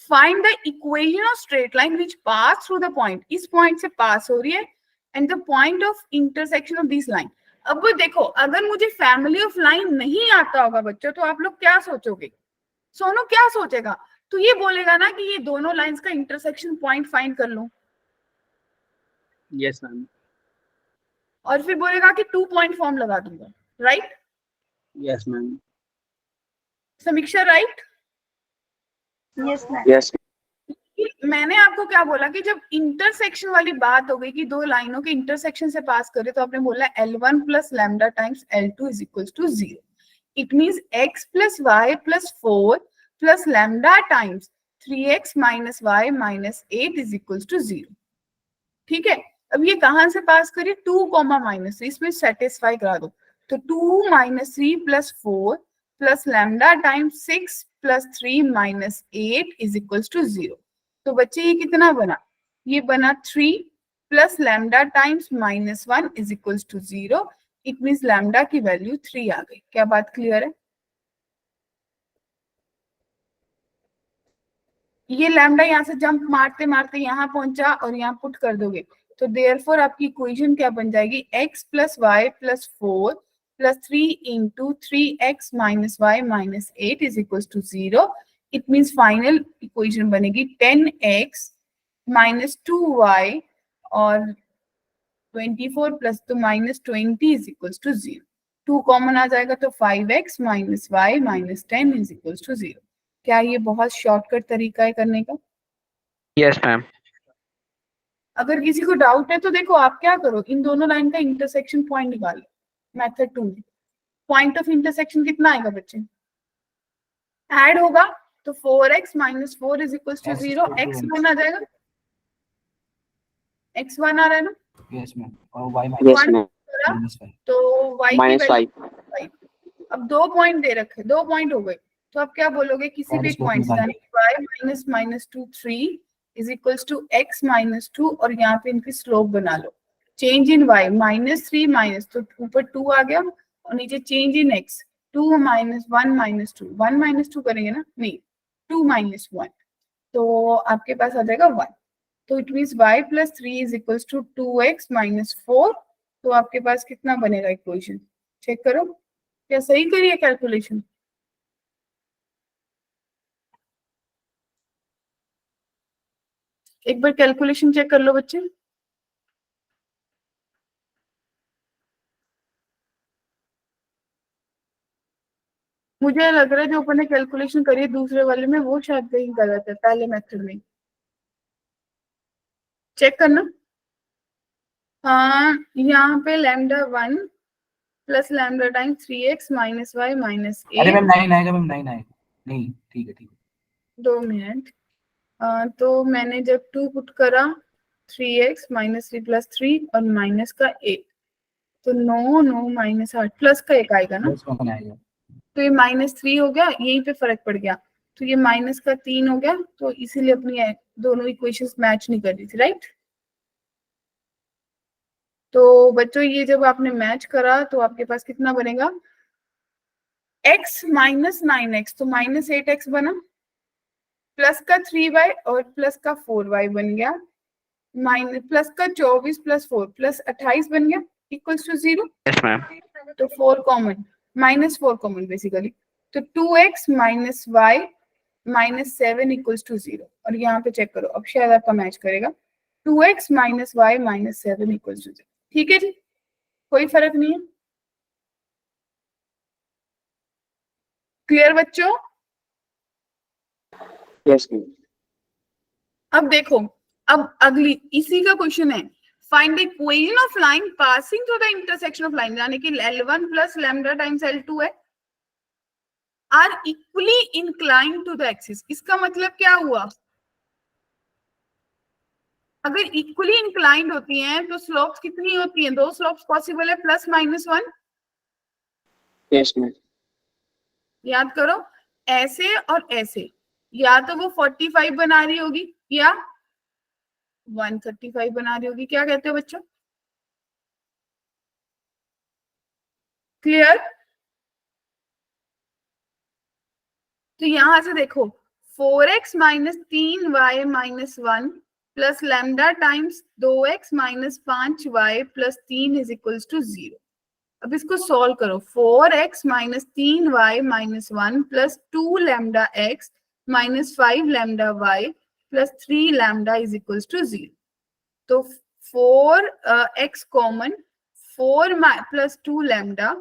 find the equation of straight line which pass through the point, इस पॉइंट से पास हो रही है, and the point of intersection of this line. अब देखो, अगर मुझे फैमिली ऑफ लाइन नहीं आता होगा बच्चों, तो आप लोग क्या सोचोगे? सोनू क्या सोचेगा? तो ये बोलेगा ना कि ये दोनों लाइंस का इंटरसेक्शन पॉइंट फाइंड कर लो, यस मैम। और फिर बोलेगा कि 2 पॉइंट फॉर्म लगा दूंगा, राइट? Yes ma'am. समीक्षा, राइट? Yes ma'am. यस मैंने आपको क्या बोला कि जब इंटरसेक्शन वाली बात हो गई कि दो लाइनों के इंटरसेक्शन से पास करे, तो आपने बोला L1 plus lambda times L2 is equal to 0। It means x plus Y plus 4 plus lambda times 3x minus Y minus 8 is equal to 0। ठीक है, अब ये कहां से पास करिए, 2 कॉमा माइनस, इसमें सेटिस्फाई करा दो। तो 2 माइनस 3 plus 4 plus lambda times 6 plus 3 minus 8 is equal to 0। तो बच्चे ये कितना बना, ये बना 3 plus lambda times minus 1 is equal to 0। It means lambda की वैल्यू 3 आ गई। क्या बात क्लियर है? ये लैम्डा यहाँ से जंप मारते मारते यहाँ पहुंचा और यहाँ पुट कर दोगे, तो देयरफॉर आपकी इक्वेशन क्या बन जाएगी, x plus Y plus 4 plus 3 into 3x minus Y minus 8 is equal to 0। It means final equation बनेगी 10x माइनस 2y और 24 प्लस तो minus 20 is equal to 0। 2 common आ जाएगा तो 5x minus Y minus 10 is equal to 0। क्या ये बहुत shortcut तरीका है करने का? Yes ma'am. अगर किसी को डाउट है तो देखो, आप क्या करो, इन दोनों लाइन का इंटरसेक्शन पॉइंट निकालो मेथड 2 में। पॉइंट ऑफ इंटरसेक्शन कितना आएगा बच्चे? ऐड होगा तो 4x minus 4 is equal to 0। x1 आ जाएगा, x1 आ रहा है ना? Yes ma'am. और y यस मैम माइनस 5। तो y की माइनस वैल्यू 5 अब 2 पॉइंट दे रखे, 2 पॉइंट हो गए, तो आप क्या बोलोगे, किसी भी पॉइंट यानी y minus minus 2 3 is equals to x minus 2, और यहाँ पे इनकी स्लोप बना लो। Change in y minus 3 minus, तो ऊपर 2 आ गया, और नीचे change in x 2 minus 1 minus 2, 1 minus 2 करेंगे ना, नहीं 2 माइनस 1, तो आपके पास आ जाएगा 1। तो it means y plus 3 is equals to 2x minus 4। तो आपके पास कितना बनेगा इक्वेशन? चेक करो, क्या सही करिए कैलकुलेशन? एक बार कैलकुलेशन चेक कर लो बच्चे। मुझे लग रहा है जो अपन ने कैलकुलेशन करी है दूसरे वाले में, वो शायद कहीं गलत है, पहले मेथड में चेक करना। हाँ, यहाँ पे lambda 1 plus lambda time 3x minus Y minus अरे मैम 8। 9 आएगा मैम, 9 आएगा। नहीं ठीक है ठीक है। 2 मिनट। तो मैंने जब 2 पुट करा, 3x माइनस 3 प्लस 3 और माइनस का 8, तो 9 9 माइनस 8 प्लस का 1 आएगा ना, प्लस 1 आएगा। तो ये माइनस 3 हो गया, यहीं पे फर्क पड़ गया, तो ये माइनस का 3 हो गया, तो इसीलिए अपनी दोनों इक्वेशंस मैच नहीं कर रही थी, राइट? तो बच्चों ये जब आपने मैच करा तो आपके पास कितना बनेगा, x माइनस 9x, तो माइनस 8x बना, प्लस का 3y और प्लस का 4y बन गया, माइनस प्लस का 24 प्लस 4 प्लस 28 बन गया, इक्वल्स टू 0। Yes ma'am. तो 4 कॉमन, माइनस 4 कॉमन बेसिकली, तो 2x minus y minus 7 equals to 0। और यहाँ पे चेक करो, अब शायद आपका मैच करेगा, 2x minus Y minus 7 equals to 0। ठीक है जी, कोई फर्क नहीं है। क्लियर बच्चों? Yes ma'am. अब देखो, अब अगली इसी का क्वेश्चन है, find the equation of line passing through the intersection of line, यानी कि L1 plus lambda times L2 है, are equally inclined to the axis. इसका मतलब क्या हुआ? अगर इक्वली इंक्लाइंड होती हैं तो स्लोप्स कितनी होती हैं? दो स्लोप्स पॉसिबल है, प्लस माइनस 1। Yes ma'am. याद करो, ऐसे और ऐसे, या तो वो 45 बना रही होगी या 135 बना रही होगी। क्या कहते हो बच्चों? क्लियर? तो यहां से देखो, 4x minus 3y minus 1 plus lambda times 2x minus 5y plus 3 is equals to 0। अब इसको सॉल्व करो, 4x minus 3y minus 1 plus 2 lambda x minus 5 lambda y plus 3 lambda is equals to 0। तो 4x common, 4 plus 2 lambda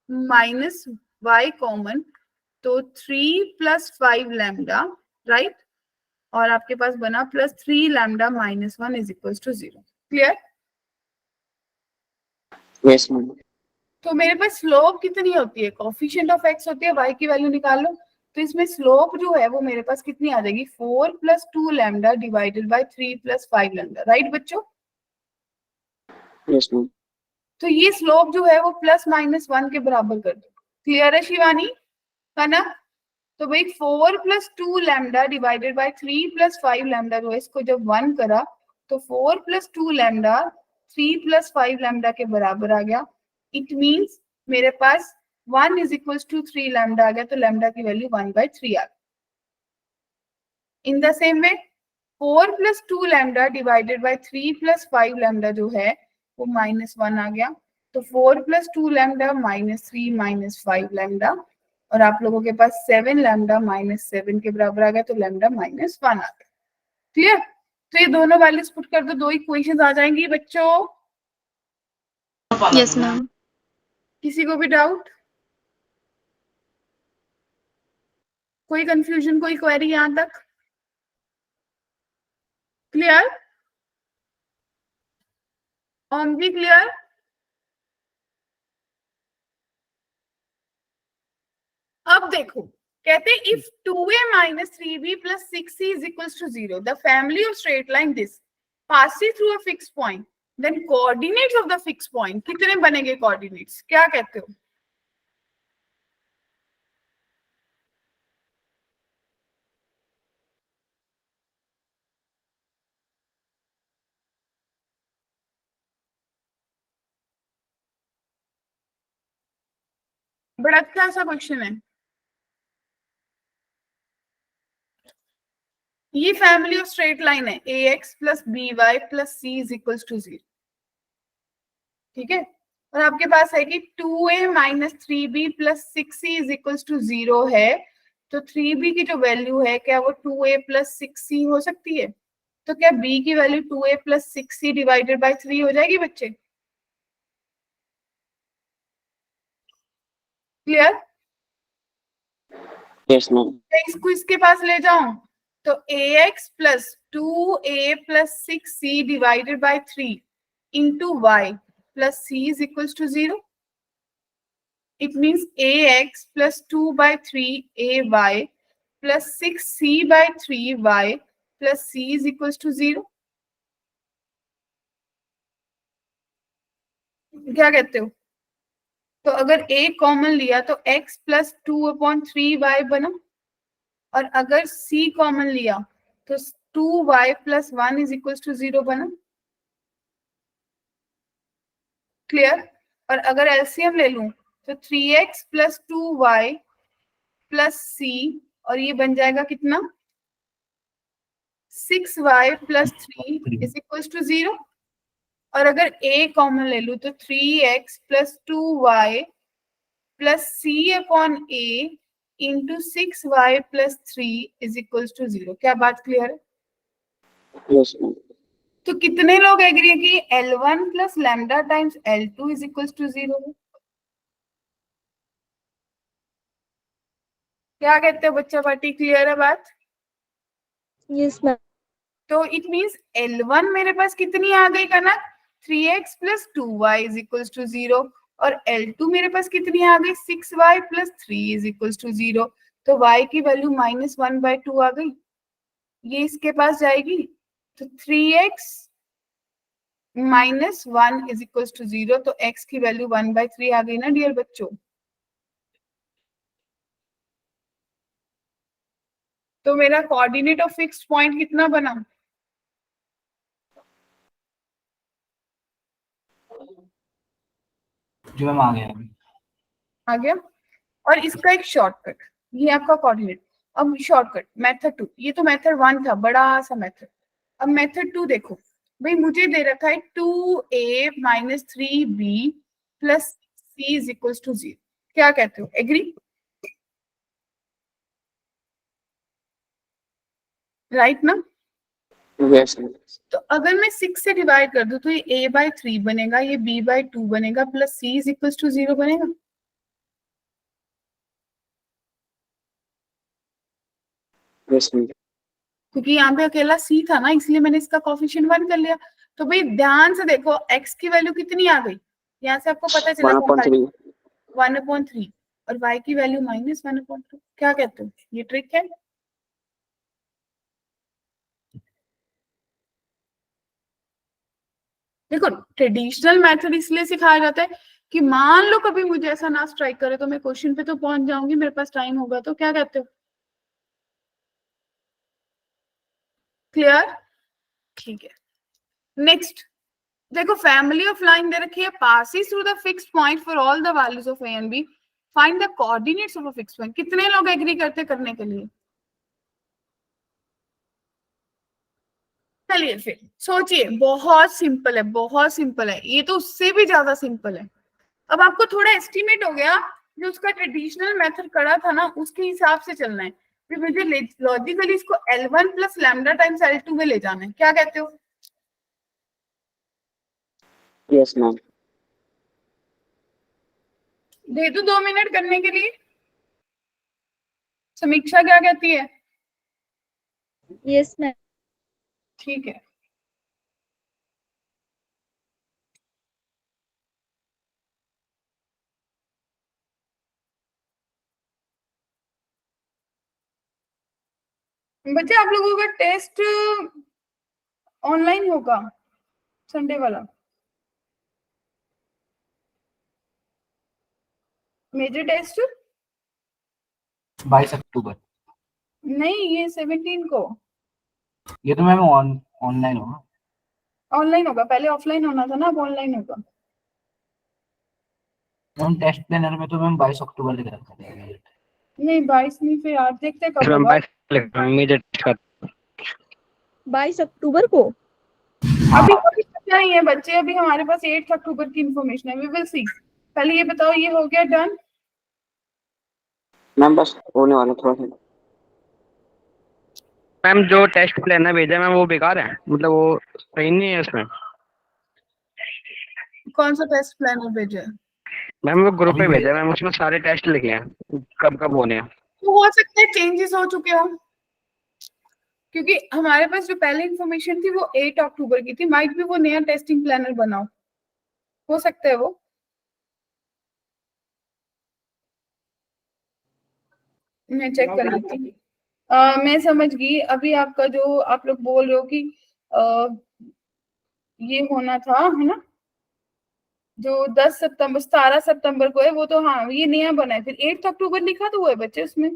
minus y common, तो 3 plus 5 lambda, right, और आपके पास बना plus 3 lambda minus 1 is equals to 0। Clear? Yes ma'am. तो मेरे पास slope कितनी होती है? कोफिशिएंट ऑफ x होती है, y की वैल्यू निकाल लो। तो इसमें स्लोप जो है वो मेरे पास कितनी आ जाएगी? 4 plus 2 lambda divided by 3 plus 5 lambda, right बच्चों? Yes ma'am. तो ये स्लोप जो है वो प्लस माइनस 1 के बराबर कर दो। क्लियर है शिवानी? है ना? तो भाई 4 plus 2 lambda divided by 3 plus 5 lambda जो है, इसको जब 1 करा तो 4 प्लस 2 लैम्डा 3 प्लस 5 लैम्डा के बराबर आ गया। इट मींस मेरे पास 1 इज इक्वल्स टू 3 लैम्डा आ गया, तो लैम्डा की वैल्यू 1/3 आ गई। इन the same way 4 plus 2 lambda divided by 3 plus 5 lambda जो है वो -1 आ गया। तो 4 plus 2 lambda minus 3 minus 5 lambda, और आप लोगों के पास 7 लैम्डा -7 के बराबर आ गया, तो लैम्डा -1 आ गया। क्लियर? तो ये दोनों वैल्यूज पुट कर दो, दो इक्वेशंस आ जाएंगी बच्चों। Yes ma'am. किसी को भी डाउट, कोई कंफ्यूजन, कोई क्वेरी यहां तक? क्लियर? ओम भी क्लियर? अब देखो, कहते हैं if 2a minus 3b plus 6c is equals to 0, the family of straight line this passes through a fixed point, then coordinates of the fixed point कितने बनेंगे? coordinates क्या कहते हो? बड़ा अच्छा सा क्वेश्चन है ये। फैमिली ऑफ स्ट्रेट लाइन है ax plus by plus c is equals to 0, ठीक है? और आपके पास है कि 2a minus 3b plus 6c is equals to 0 है, तो 3b की जो वैल्यू है क्या वो 2a प्लस 6c हो सकती है? तो क्या b की value 2a plus 6c divided by 3 हो जाएगी बच्चे? क्लियर? Yes ma'am. इसको इसके पास ले जाऊं तो ax plus 2a plus 6c divided by 3 into y plus c is equals to 0। It means ax plus 2 by 3 ay plus 6c by 3y plus c is equals to 0। क्या कहते हो? तो अगर a कॉमन लिया तो x plus 2/3y बना, और अगर c कॉमन लिया तो 2y plus 1 is equals to 0 बना। क्लियर? और अगर एलसीएम ले लूं तो 3x plus 2y plus c, और ये बन जाएगा कितना? 6y plus 3 is equals to 0। और अगर a कॉमन ले लूं तो 3x plus 2y plus c upon a into 6y plus 3 is equals to 0। क्या बात क्लियर है? Yes ma'am. तो कितने लोग एग्री है कि L1 plus lambda times L2 is equals to 0? क्या कहते हो बच्चा पार्टी, क्लियर है बात? Yes ma'am. तो इट मीन्स L1 मेरे पास कितनी आ गई कनक, 3x plus 2y is equals to 0, और L2 मेरे पास कितनी आ गई, 6y plus 3 is equals to 0। तो y की वैल्यू -1/2 आ गई, ये इसके पास जाएगी, तो 3x -1 इज इक्वल्स टू 0, तो x की वैल्यू 1/3 आ गई ना डियर बच्चों। तो मेरा कोऑर्डिनेट ऑफ फिक्स्ड पॉइंट कितना बना, जो मैम आ गया अभी। आ गया। और इसका एक शॉर्टकट, ये आपका कोऑर्डिनेट। अब शॉर्टकट मेथड 2, ये तो मेथड 1 था, बड़ा सा मेथड। अब मेथड 2 देखो भाई, मुझे दे रखा है 2a - 3b plus c is equals to 0। क्या कहते हो, एग्री? राइट ना? Yes ma'am. तो अगर मैं 6 से डिवाइड कर दूं तो ये a/3 बनेगा, ये b/2 बनेगा, plus c is equals to 0 बनेगा। Yes ma'am. क्योंकि यहाँ पे अकेला c था ना, इसलिए मैंने इसका कोफिशिएंट 1 कर लिया। तो भाई ध्यान से देखो, x की वैल्यू कितनी आ गई, यहाँ से आपको पता चला 1/3। 1/3, और y की वैल्यू -1/2। क्या कहते हो, ये ट्रिक है? देखो ट्रेडिशनल मेथड इसलिए सिखाया जाता है कि मान लो कभी मुझे ऐसा ना स्ट्राइक करे तो मैं क्वेश्चन पे तो पहुंच जाऊंगी, मेरे पास टाइम होगा तो। क्या कहते हो, क्लियर? ठीक है, नेक्स्ट देखो, फैमिली ऑफ लाइन दे रखी है, passes through the fixed point for all the values of a and b, find the coordinates of a fixed point. कितने लोग एग्री करते करने के लिए? चलिए फिर सोचिए, बहुत सिंपल है, बहुत सिंपल है, ये तो उससे भी ज्यादा सिंपल है। अब आपको थोड़ा एस्टिमेट हो गया, जो उसका ट्रेडिशनल मेथड करा था ना, उसके हिसाब से चलना है। फिर मुझे लॉजिकली इसको L1 plus lambda times L2 में ले जाना है। क्या कहते हो? Yes ma'am. दे दो 2 मिनट करने के लिए। समीक्षा क्या कहती है? Yes ma'am. ठीक है, बच्चे आप लोगों का टेस्ट ऑनलाइन होगा संडे वाला, मेजर टेस्ट? 22 अक्टूबर। नहीं, ये 17 को ये तो मैम ऑनलाइन होगा। ऑनलाइन होगा, पहले ऑफलाइन होना था ना, अब ऑनलाइन होगा। मैम टेस्ट प्लानर में तो मैम 22 अक्टूबर लिख रखा है। नहीं 22 नहीं, फिर आज देखते हैं कब मैम होगा। 22 अक्टूबर को। अभी अभी पता नहीं है बच्चे, अभी हमारे पास 8 अक्टूबर की इंफॉर्मेशन है, वी विल सी। पहले ये बताओ, ये हो गया डन? मैम बस होने वाला थोड़ा सा। मैम जो टेस्ट प्लान भेजा है मैम वो बेकार है, मतलब वो सही नहीं है उसमें। कौन सा टेस्ट प्लानर भेजा है? मैम वो ग्रुप अभी पे भेजा है मैम, उसमें सारे टेस्ट लिखे हैं कब कब होने हैं। तो हो सकता है चेंजेस हो चुके हो, क्योंकि हमारे पास जो पहले इंफॉर्मेशन थी वो 8 अक्टूबर की थी, माइट भी वो नया टेस्टिंग प्लानर बनाओ, हो सकता है वो। मैं चेक कर लेती हूँ। मैं समझ गई, अभी आपका जो आप लोग बोल रहे हो कि ये होना था, है ना, जो 10 सितंबर 17 सितंबर को है, वो तो हाँ ये नया बना है, फिर 8 अक्टूबर लिखा तो हुआ है बच्चे उसमें।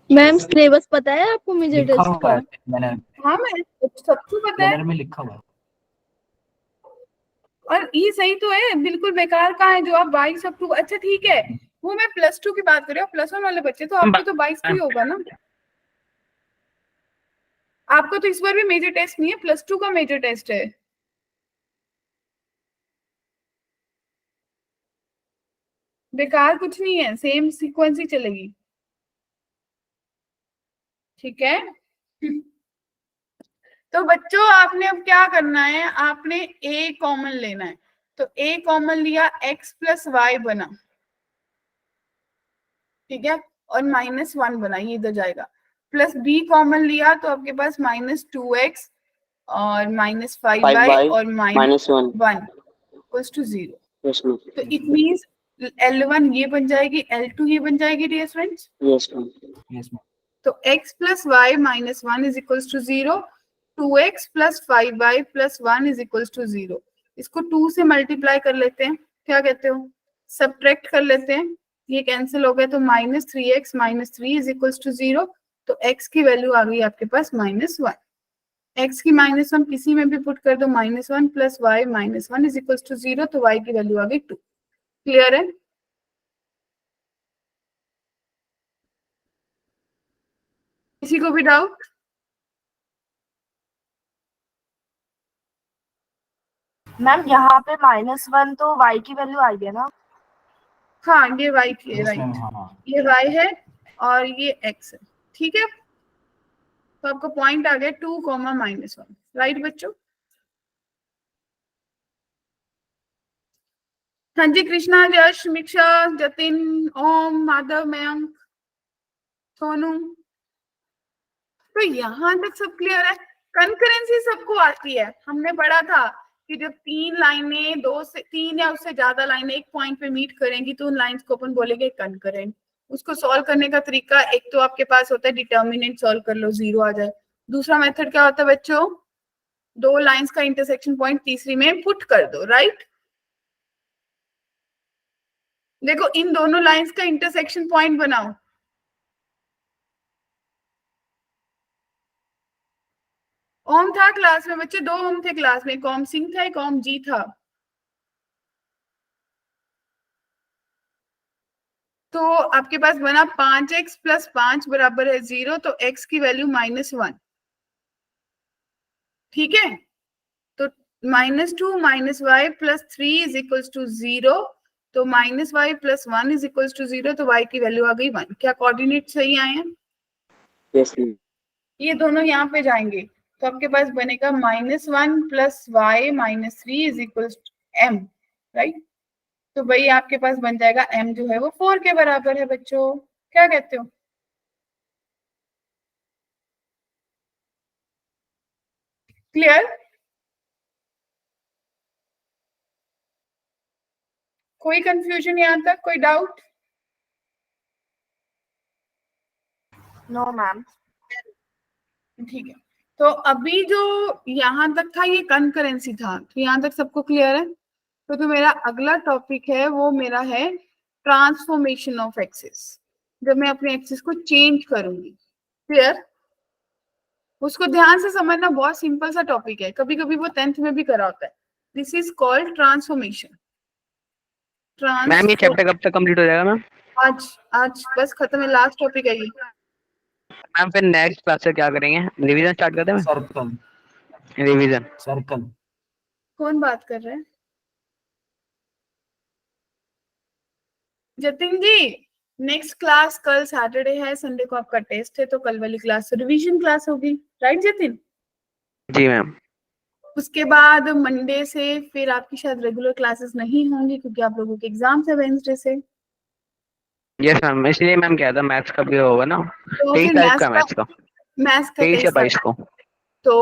मैम सिलेबस पता है आपको मेजर लिखा टेस्ट हुआ का? है प्लानर। हाँ मैं सबको पता है, प्लानर में लिखा हुआ है। और ये सही तो है, बिल्कुल बेकार कहाँ है जो आप 22 अक्टूबर। अच्छा ठीक है, वो मैं +2 की बात कर रही हूँ, +1 वाले बच्चे तो आपको तो 22 को ही होगा ना। आपका तो इस बार भी मेजर टेस्ट नहीं है, +2 का मेजर टेस्ट है। बेकार कुछ नहीं है, सेम सीक्वेंस ही चलेगी, ठीक है। तो बच्चों आपने अब क्या करना है, आपने a कॉमन लेना है। तो a कॉमन लिया, x + y बना, ठीक है, और -1 बना, ये इधर जाएगा, प्लस b कॉमन लिया तो आपके पास -2x और -5y 5y और -1 -1 इक्वल्स टू 0। yes ma'am तो इट मींस L1 ये बन जाएगी, L2 ये बन जाएगी dear friends. yes ma'am yes ma'am. तो x plus y minus 1 is equals to 0, 2x plus 5y plus 1 is equals to 0। इसको 2 से मल्टीप्लाई कर लेते हैं, क्या कहते हो, सब्ट्रैक्ट कर लेते हैं, ये कैंसिल हो गया, तो -3x minus 3 is equals to 0। तो x की वैल्यू आ गई आपके पास -1। x की -1 किसी में भी पुट कर दो, -1 plus y minus 1 is equals to 0, तो y की वैल्यू आ गई 2। क्लियर है? किसी को भी डाउट? मैम यहाँ पे -1 तो y की वैल्यू आ गई है ना? हाँ, ये y की है, यस मैम। राइट, हाँ ये y है और ये x है, ठीक है। तो आपका पॉइंट आ गया 2, -1, राइट बच्चों? हाँ जी, कृष्णा, यश, मिक्षा, जतिन, ओम, माधव, मयंक, सोनू, तो यहाँ तक सब क्लियर है। कंकरेंसी सबको आती है, हमने पढ़ा था कि जब 3 लाइनें, 2 से 3 या उससे ज्यादा लाइनें एक पॉइंट पे मीट करेंगी तो उन लाइंस को अपन बोलेंगे कंकरेंट। उसको सॉल्व करने का तरीका, एक तो आपके पास होता है डिटर्मिनेंट सॉल्व कर लो, 0 आ जाए। दूसरा मेथड क्या होता है बच्चों, 2 लाइंस का इंटरसेक्शन पॉइंट तीसरी में पुट कर दो, राइट। देखो इन दोनों लाइंस का इंटरसेक्शन पॉइंट बनाओ, ओम था क्लास में बच्चे, 2 ओम थे क्लास में, एक ओम सिंह था, एक ओम जी था। तो आपके पास बना 5x प्लस 5 बराबर है 0, तो x की वैल्यू -1, ठीक है। तो -2 minus y plus 3 is equals to 0, तो -y plus 1 is equals to 0, तो y की वैल्यू आ गई 1। क्या कोऑर्डिनेट सही आए हैं? yes ma'am ये दोनों यहाँ पे जाएंगे, तो आपके पास बनेगा -1 plus y minus 3 is equals to m, right. तो भाई आपके पास बन जाएगा m जो है वो 4 के बराबर है बच्चों, क्या कहते हो? क्लियर? कोई कंफ्यूजन यहाँ तक, कोई डाउट? No ma'am. ठीक है, तो अभी जो यहाँ तक था ये कंकरेंसी था, तो यहाँ तक सबको क्लियर है? तो जो मेरा अगला टॉपिक है वो मेरा है ट्रांसफॉर्मेशन ऑफ एक्सिस, जब मैं अपने एक्सिस को चेंज करूंगी। क्लियर? उसको ध्यान से समझना, बहुत सिंपल सा टॉपिक है, कभी कभी वो 10th में भी करा होता है। This is called transformation. Ma'am ये चैप्टर कब तक कंप्लीट हो जाएगा मैम? आज आज बस खत्म है, लास्ट टॉपिक है ये। मैम फिर नेक्स्ट क्लास से क्या करेंगे, रिवीजन स्टार्ट करते हैं? सर्कल। रिवीजन। सर्कल। कौन बात कर रहे हैं? जतिन जी, नेक्स्ट क्लास कल सैटरडे है, संडे को आपका टेस्ट है, तो कल वाली क्लास रिवीजन क्लास होगी, राइट जतिन? जी मैम। उसके बाद मंडे से फिर आपकी शायद रेगुलर क्लासेस नहीं होंगी क्योंकि आप लोगों के एग्जाम्स है वेडनेसडे से। यस मैम, इसलिए मैम क्या था, मैथ्स का भी होगा ना, तो 23 फिर तारीख का मैथ्स का, मैथ्स का 23 या 22 को। तो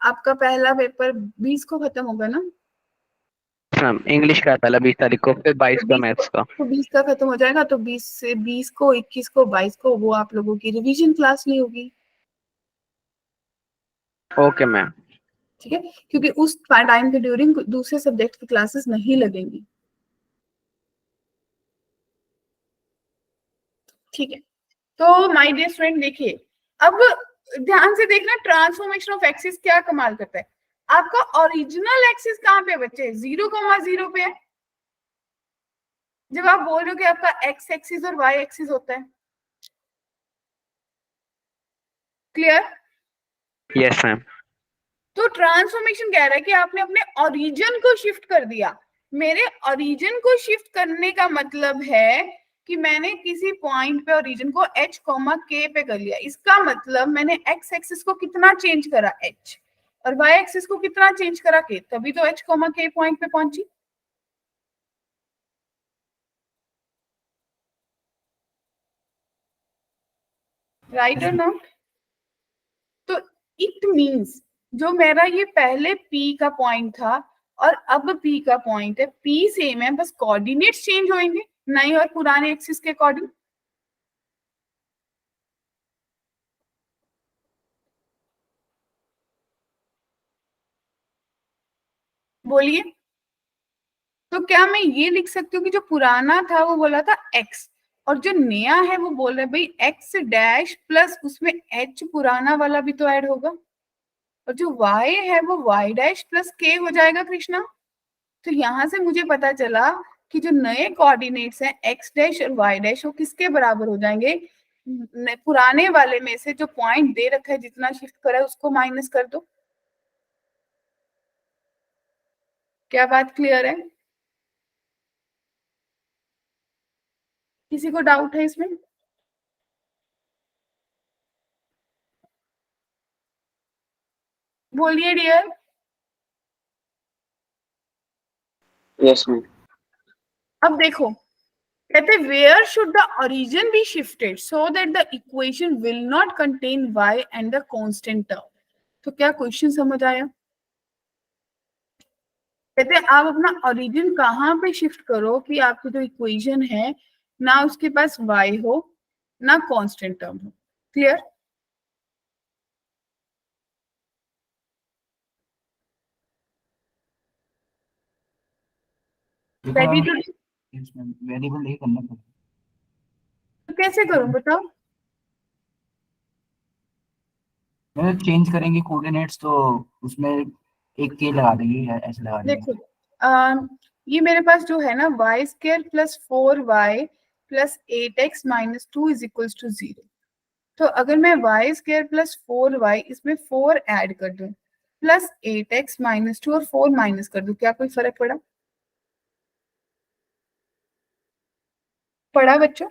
आपका पहला पेपर 20 को खत्म होगा ना? मैम इंग्लिश का है पहला 20 तारीख को, फिर 22 का मैथ्स का। तो 20 का खत्म हो जाएगा, तो 20 से 20 को, 21 को, 22 को वो आप लोगों की रिवीजन क्लास नहीं होगी, ओके मैम। ठीक है, क्योंकि उस टाइम के ड्यूरिंग दूसरे सब्जेक्ट की क्लासेस नहीं लगेंगी, ठीक है। तो माय डियर फ्रेंड देखिए, अब ध्यान से देखना, ट्रांसफॉर्मेशन ऑफ एक्सिस क्या कमाल करता है। आपका ओरिजिनल एक्सिस कहाँ पे बच्चे? 0,0 पे है। जब आप बोल रहे हो कि आपका एक्स एक्सिस और वाई एक्सिस होता है, क्लियर? Yes ma'am. तो ट्रांसफॉर्मेशन कह रहा है कि आपने अपने ओरिजिन को शिफ्ट कर दिया। मेरे ओरिजिन को शिफ्ट करने का मतलब है कि मैंने किसी पॉइंट पे ओरिजिन को h, k पे कर लिया। इसका मतलब मैंने x एक्सिस को कितना चेंज करा, h, और y एक्सिस को कितना चेंज करा, k, तभी तो h, k पॉइंट पे पहुंची। राइट और नॉट? तो इट मींस जो मेरा ये पहले P का पॉइंट था और अब P का पॉइंट है, P सेम है, बस कोऑर्डिनेट्स चेंज होंगे नए और पुराने एक्सिस के अकॉर्डिंग। बोलिए। तो क्या मैं ये लिख सकती हूँ कि जो पुराना था वो बोला था x और जो नया है वो बोल रहा है भाई x डैश प्लस उसमें h पुराना वाला भी तो ऐड होगा, और जो y है वो y डैश प्लस k हो जाएगा कृष्णा। तो यहां से मुझे पता चला कि जो नए कोऑर्डिनेट्स हैं x डैश और y डैश वो किसके बराबर हो जाएंगे, पुराने वाले में से जो पॉइंट दे रखा है जितना शिफ्ट करा है उसको माइनस कर दो। क्या बात क्लियर है? किसी को डाउट है इसमें? बोलिए डियर। Yes ma'am. अब देखो कहते where should the origin be shifted so that the equation will not contain y and the constant term. तो क्या क्वेश्चन समझ आया? कहते हैं आप अपना ओरिजिन कहाँ पे शिफ्ट करो कि आपकी जो इक्वेशन है ना उसके पास y हो ना कांस्टेंट टर्म हो। क्लियर? Ready to? वेरिएबल नहीं करना पड़ेगा। कैसे करूं बताओ? मतलब चेंज करेंगे कोऑर्डिनेट्स तो उसमें एक के लगा देंगे या ऐसे लगा देंगे। देखो ये मेरे पास जो है ना y square plus 4y plus 8x minus 2 is equals to 0। तो अगर मैं वाई स्क्र प्लस 4y इसमें 4 ऐड कर दूं प्लस 8x माइनस 2 और 4 माइनस कर दूं, क्या कोई फर्क पड़ा? पड़ा बच्चों?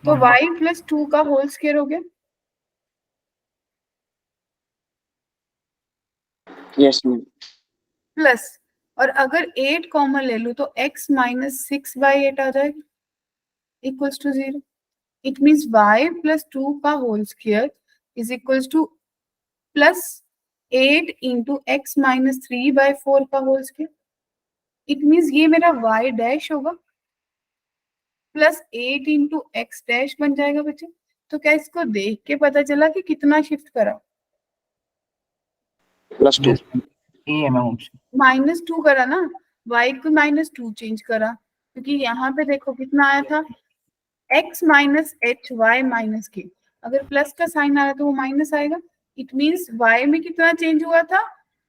तो y प्लस 2 का होल स्क्वायर हो गया। Yes ma'am. प्लस और अगर 8 कॉमन ले लूं तो x माइनस 6/8 आ जाएगा equals to 0। It means y plus 2 का whole square is equals to plus 8 into x minus 3/4 का होल स्क्वायर। इट मीन्स ये मेरा y डैश होगा प्लस 8 इंटू एक्स डैश बन जाएगा बच्चे। तो क्या इसको देख के पता चला कि कितना शिफ्ट करा? +2। ए है मैम ऑप्शन। -2 करा ना, y को -2 चेंज करा क्योंकि यहाँ पे देखो कितना आया था x minus h y minus k. अगर प्लस का साइन आ रहा तो वो माइनस आएगा। इट मीन्स y में कितना चेंज हुआ था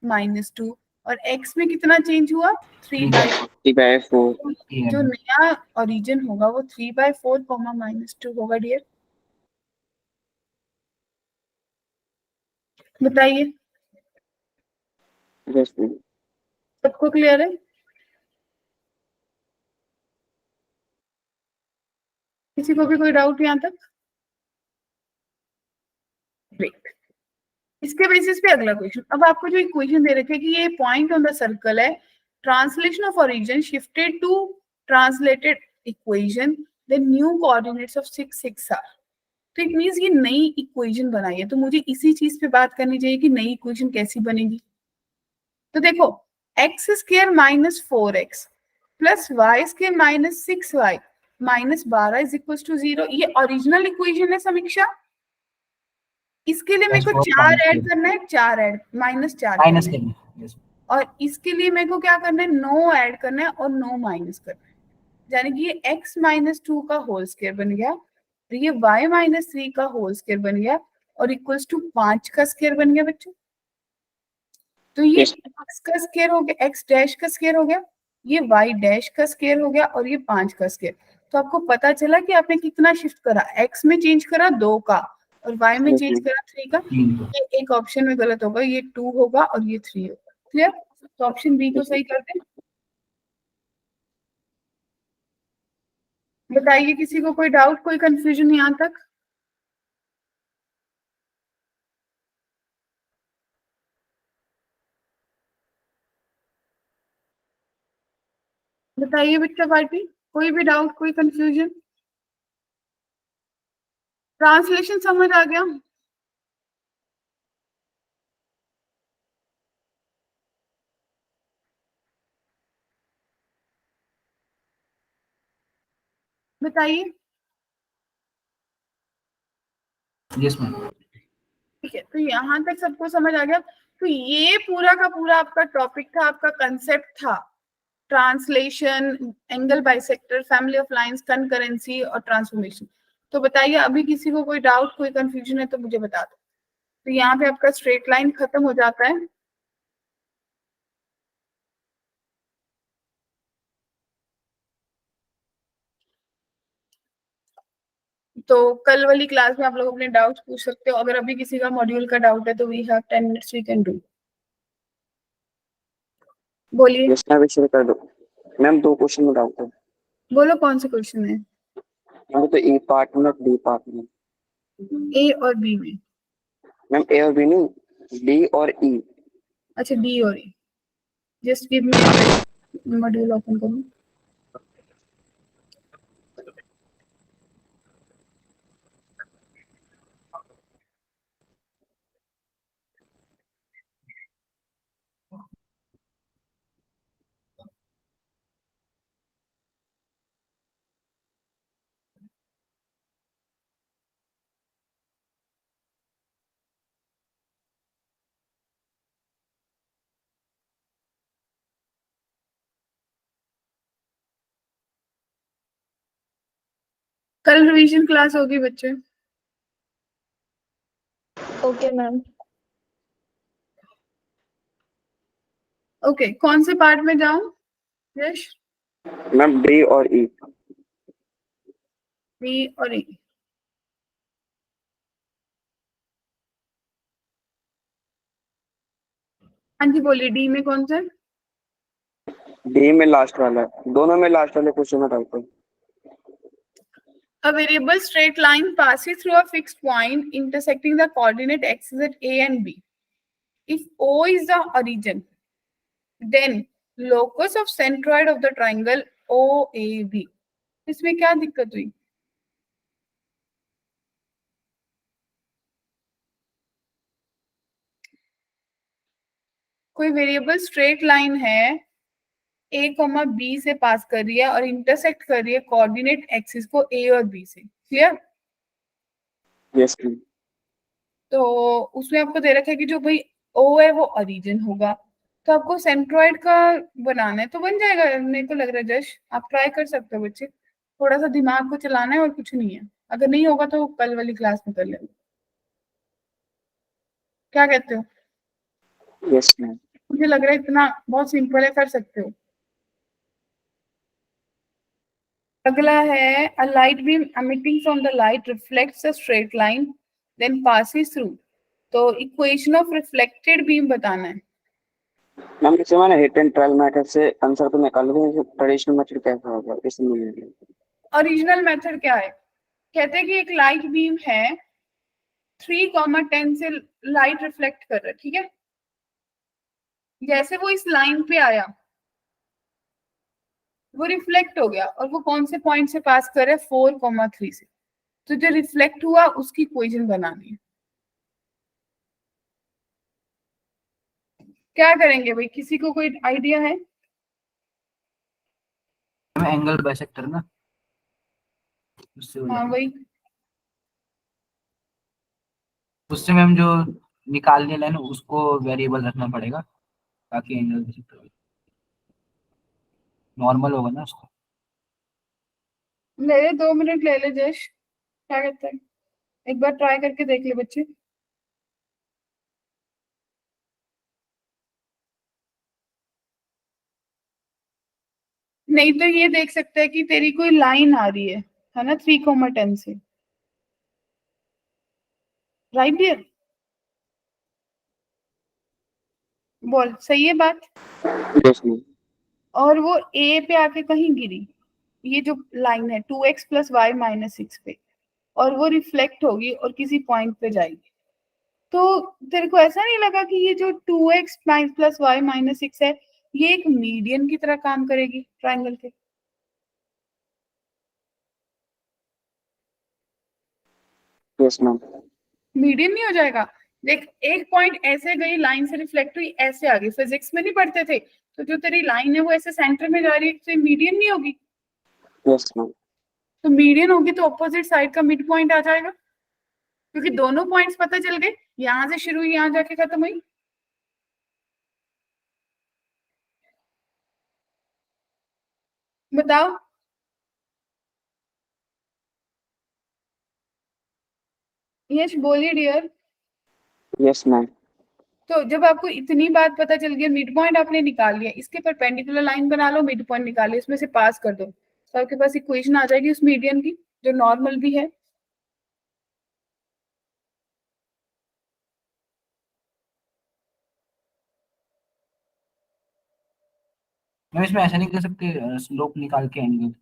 -2 और x में कितना चेंज हुआ 3/4। 3/4। जो नया ओरिजिन होगा वो 3/4 -2 होगा डियर। बताइए यस मैम। सबको क्लियर है? किसी को भी कोई डाउट यहाँ तक? ग्रेट। इसके बेसिस पे अगला क्वेश्चन। अब आपको जो इक्वेशन दे रखे कि ये पॉइंट ऑन द सर्कल है, translation of origin shifted to translated equation the new coordinates of 6 6 are. तो इट मींस ये नई इक्वेशन बनाई है, तो मुझे इसी चीज पे बात करनी चाहिए कि नई इक्वेशन कैसी बनेगी। तो देखो x square minus 4x plus y square minus 6y minus 12 is equal to 0। ये ओरिजिनल इक्वेशन है समीक्षा। इसके लिए मेरे को 4 ऐड करना है, 4 ऐड -4 माइनस करना है। के यस। और इसके लिए मेरे को क्या करना है 9 ऐड करना है और 9 माइनस करना है, यानी कि ये x माइनस 2 का होल स्क्वायर बन गया और ये y माइनस 3 का होल स्क्वायर बन गया और इक्वल्स टू 5 का स्क्वायर बन गया बच्चों। तो ये Yes. x का स्क्वायर हो गया, x डैश का स्क्वायर हो गया, ये y डैश का स्क्वायर हो गया और ये 5 का स्क्वायर। तो आपको पता चला कि आपने कितना शिफ्ट करा, x में चेंज करा 2 का और y में चेंज करा 3 का। ये एक ऑप्शन में गलत होगा, ये 2 होगा और ये 3 होगा। क्लियर? तो ऑप्शन बी को सही करते हैं। बताइए किसी को कोई डाउट, कोई कंफ्यूजन यहाँ तक? बताइए बच्चा पार्टी, कोई भी डाउट कोई कंफ्यूजन? ट्रांसलेशन समझ आ गया? बताइए। Yes ma'am. ठीक है, तो यहाँ तक सबको समझ आ गया। तो ये पूरा का पूरा आपका टॉपिक था, आपका कंसेप्ट था, translation, angle bisector, family of lines, concurrency और ट्रांसफॉर्मेशन। तो बताइए, अभी किसी को कोई डाउट, कोई कंफ्यूजन है तो मुझे बता दो। तो यहाँ पे आपका स्ट्रेट लाइन खत्म हो जाता है। तो कल वाली क्लास में आप लोग अपने डाउट्स पूछ सकते हो। अगर अभी किसी का मॉड्यूल का डाउट है तो we have 10 minutes, we can do. बोलिए। यस मैम, शुरू कर दो। मैम 2 क्वेश्चन में डाउट है। बोलो कौन से क्वेश्चन है? मैम तो ए पार्ट में और डी पार्ट में। ए और बी में? मैम ए और बी नहीं, डी और ई। अच्छा, डी और E. Just give me module open करूँ। कल रिवीजन क्लास होगी बच्चे। Okay ma'am. ओके, कौन से पार्ट में जाऊं यश? मैम डी और ई। बी और ई। हाँ जी बोलिए, डी में कौन सा? डी में लास्ट वाला है, दोनों में लास्ट वाले क्वेश्चन में डाउट है। A variable straight line passes through a fixed point intersecting the coordinate axes at A and B. If O is the origin, then locus of centroid of the triangle OAB. इसमें क्या दिक्कत हुई? कोई variable straight line है, ए comma B से पास कर रही है और इंटरसेक्ट कर रही है कोऑर्डिनेट एक्सिस को ए और बी से। क्लियर? Yes ma'am. तो उसमें आपको दे रखा है कि जो भाई ओ है वो ओरिजिन होगा, तो आपको सेंट्रॉइड का बनाना है, तो बन जाएगा। मेरे को लग रहा है जश आप ट्राई कर सकते हो बच्चे, थोड़ा सा दिमाग को चलाना है और कुछ नहीं है। अगर नहीं होगा तो कल वाली क्लास में कर लेंगे। क्या कहते हो? Yes ma'am. मुझे लग रहा है इतना बहुत सिंपल है, कर सकते हो। अगला है a light beam emitting from the light reflects a straight line then passes through। तो इक्वेशन ऑफ रिफ्लेक्टेड बीम बताना है। मैम इसे मैंने हिट एंड ट्रायल मेथड से आंसर तो निकाल लिया, ट्रेडिशनल मेथड कैसा होगा इसमें? ओरिजिनल मेथड क्या है? कहते हैं कि एक लाइट बीम है, 3,10 से लाइट रिफ्लेक्ट कर रहा है, ठीक है। जैसे वो इस लाइन पे आया, वो रिफ्लेक्ट हो गया और वो कौन से पॉइंट से पास कर रहा है? 4,3 से। तो जो रिफ्लेक्ट हुआ उसकी इक्वेशन बनानी है। क्या करेंगे भाई, किसी को कोई आइडिया है? मैम एंगल बाइसेक्टर ना, उससे हो हाँ जाएगा। वही। उससे मैम जो निकालने लाइन उसको वेरिएबल रखना पड़ेगा ताकि एंगल बाइसेक्टर नॉर्मल होगा ना उसको। मेरे 2 मिनट ले ले जश, क्या कहते हैं? एक बार ट्राई करके देख ले बच्चे। नहीं तो ये देख सकते हैं कि तेरी कोई लाइन आ रही है ना, 3,10 से, राइट डियर? बोल, सही है बात? Yes ma'am. और वो ए पे आके कहीं गिरी, ये जो लाइन है 2x+y-6 पे, और वो रिफ्लेक्ट होगी और किसी पॉइंट पे जाएगी। तो तेरे को ऐसा नहीं लगा कि ये जो 2x+y-6 है, ये एक मीडियन की तरह काम करेगी ट्राइंगल के? Yes ma'am. मीडियन नहीं हो जाएगा? देख, एक पॉइंट ऐसे गई, लाइन से रिफ्लेक्ट हुई, ऐसे आ गई। फिजिक्स में नहीं पढ़ते थे? तो जो तेरी लाइन है वो ऐसे सेंटर में जा रही है, तो मीडियन नहीं होगी? Yes ma'am. तो मीडियन होगी तो ऑपोजिट साइड का मिड पॉइंट आ जाएगा, क्योंकि दोनों पॉइंट्स पता चल गए, यहां से शुरू हुई, यहां जाके खत्म हुई। बताओ। यश बोलिए डियर। Yes ma'am. तो जब आपको इतनी बात पता चल गई, मिड पॉइंट आपने निकाल लिया, इसके परपेंडिकुलर लाइन बना लो, मिड पॉइंट निकालिए, इसमें से पास कर दो, तो आपके पास इक्वेशन आ जाएगी उस मीडियन की, जो नॉर्मल भी है। मैम इसमें ऐसा नहीं कर सकते स्लोप निकाल के एंगल?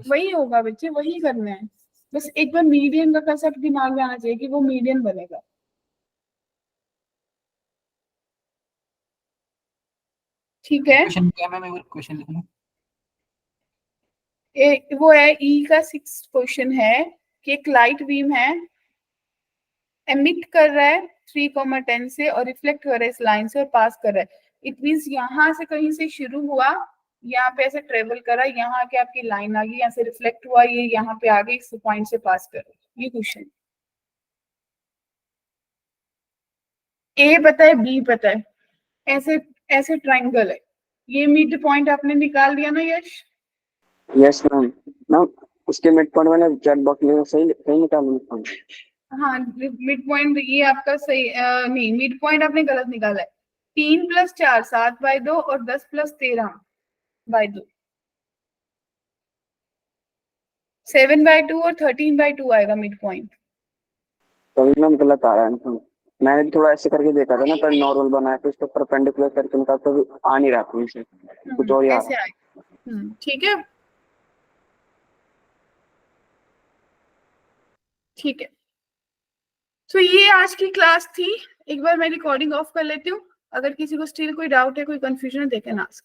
वही होगा बच्चे, वही करना है। बस एक बार मीडियन का कंसेप्ट दिमाग में आना चाहिए कि वो मीडियन बनेगा। ठीक है। क्वेश्चन क्या है मैम, क्वेश्चन लिखना? एक वो है ई का 6th क्वेश्चन है कि एक लाइट बीम है, एमिट कर रहा है 3,10 से और रिफ्लेक्ट कर रहा है इस लाइन से और पास कर रहा है। इट मींस यहाँ से कहीं से शुरू हुआ, यहाँ पे ऐसे ट्रेवल करा, यहाँ आके आपकी लाइन आ गई, यहाँ से रिफ्लेक्ट हुआ, ये यहाँ पे आ गई, इस पॉइंट से पास कर। ये क्वेश्चन ए पता है, बी पता है, ऐसे ऐसे ट्राइंगल है, ये मिड पॉइंट आपने निकाल दिया ना यश? Yes ma'am. मैम उसके मिड पॉइंट मैंने चैट बॉक्स में सही सही निकाल मिड पॉइंट। हाँ, मिड पॉइंट ये आपका सही नहीं, मिड पॉइंट आपने गलत निकाला है। 3 + 4 7/2 और 10 + 13/2, 7/2 और 13/2 आएगा मिड पॉइंट। तभी मैम गलत आ रहा है आंसर। मैंने भी थोड़ा ऐसे करके देखा था ना, पर नॉर्मल बनाया तो उसको परपेंडिकुलर करके निकाल तो भी आ नहीं रहा था मुझे, कुछ और ही आ ऐसे रहा। आएगा। ठीक है, ठीक है। तो ये आज की क्लास थी। एक बार मैं रिकॉर्डिंग ऑफ कर लेती हूँ, अगर किसी को स्टिल कोई डाउट है, कोई कंफ्यूजन है, दे कैन आस्क।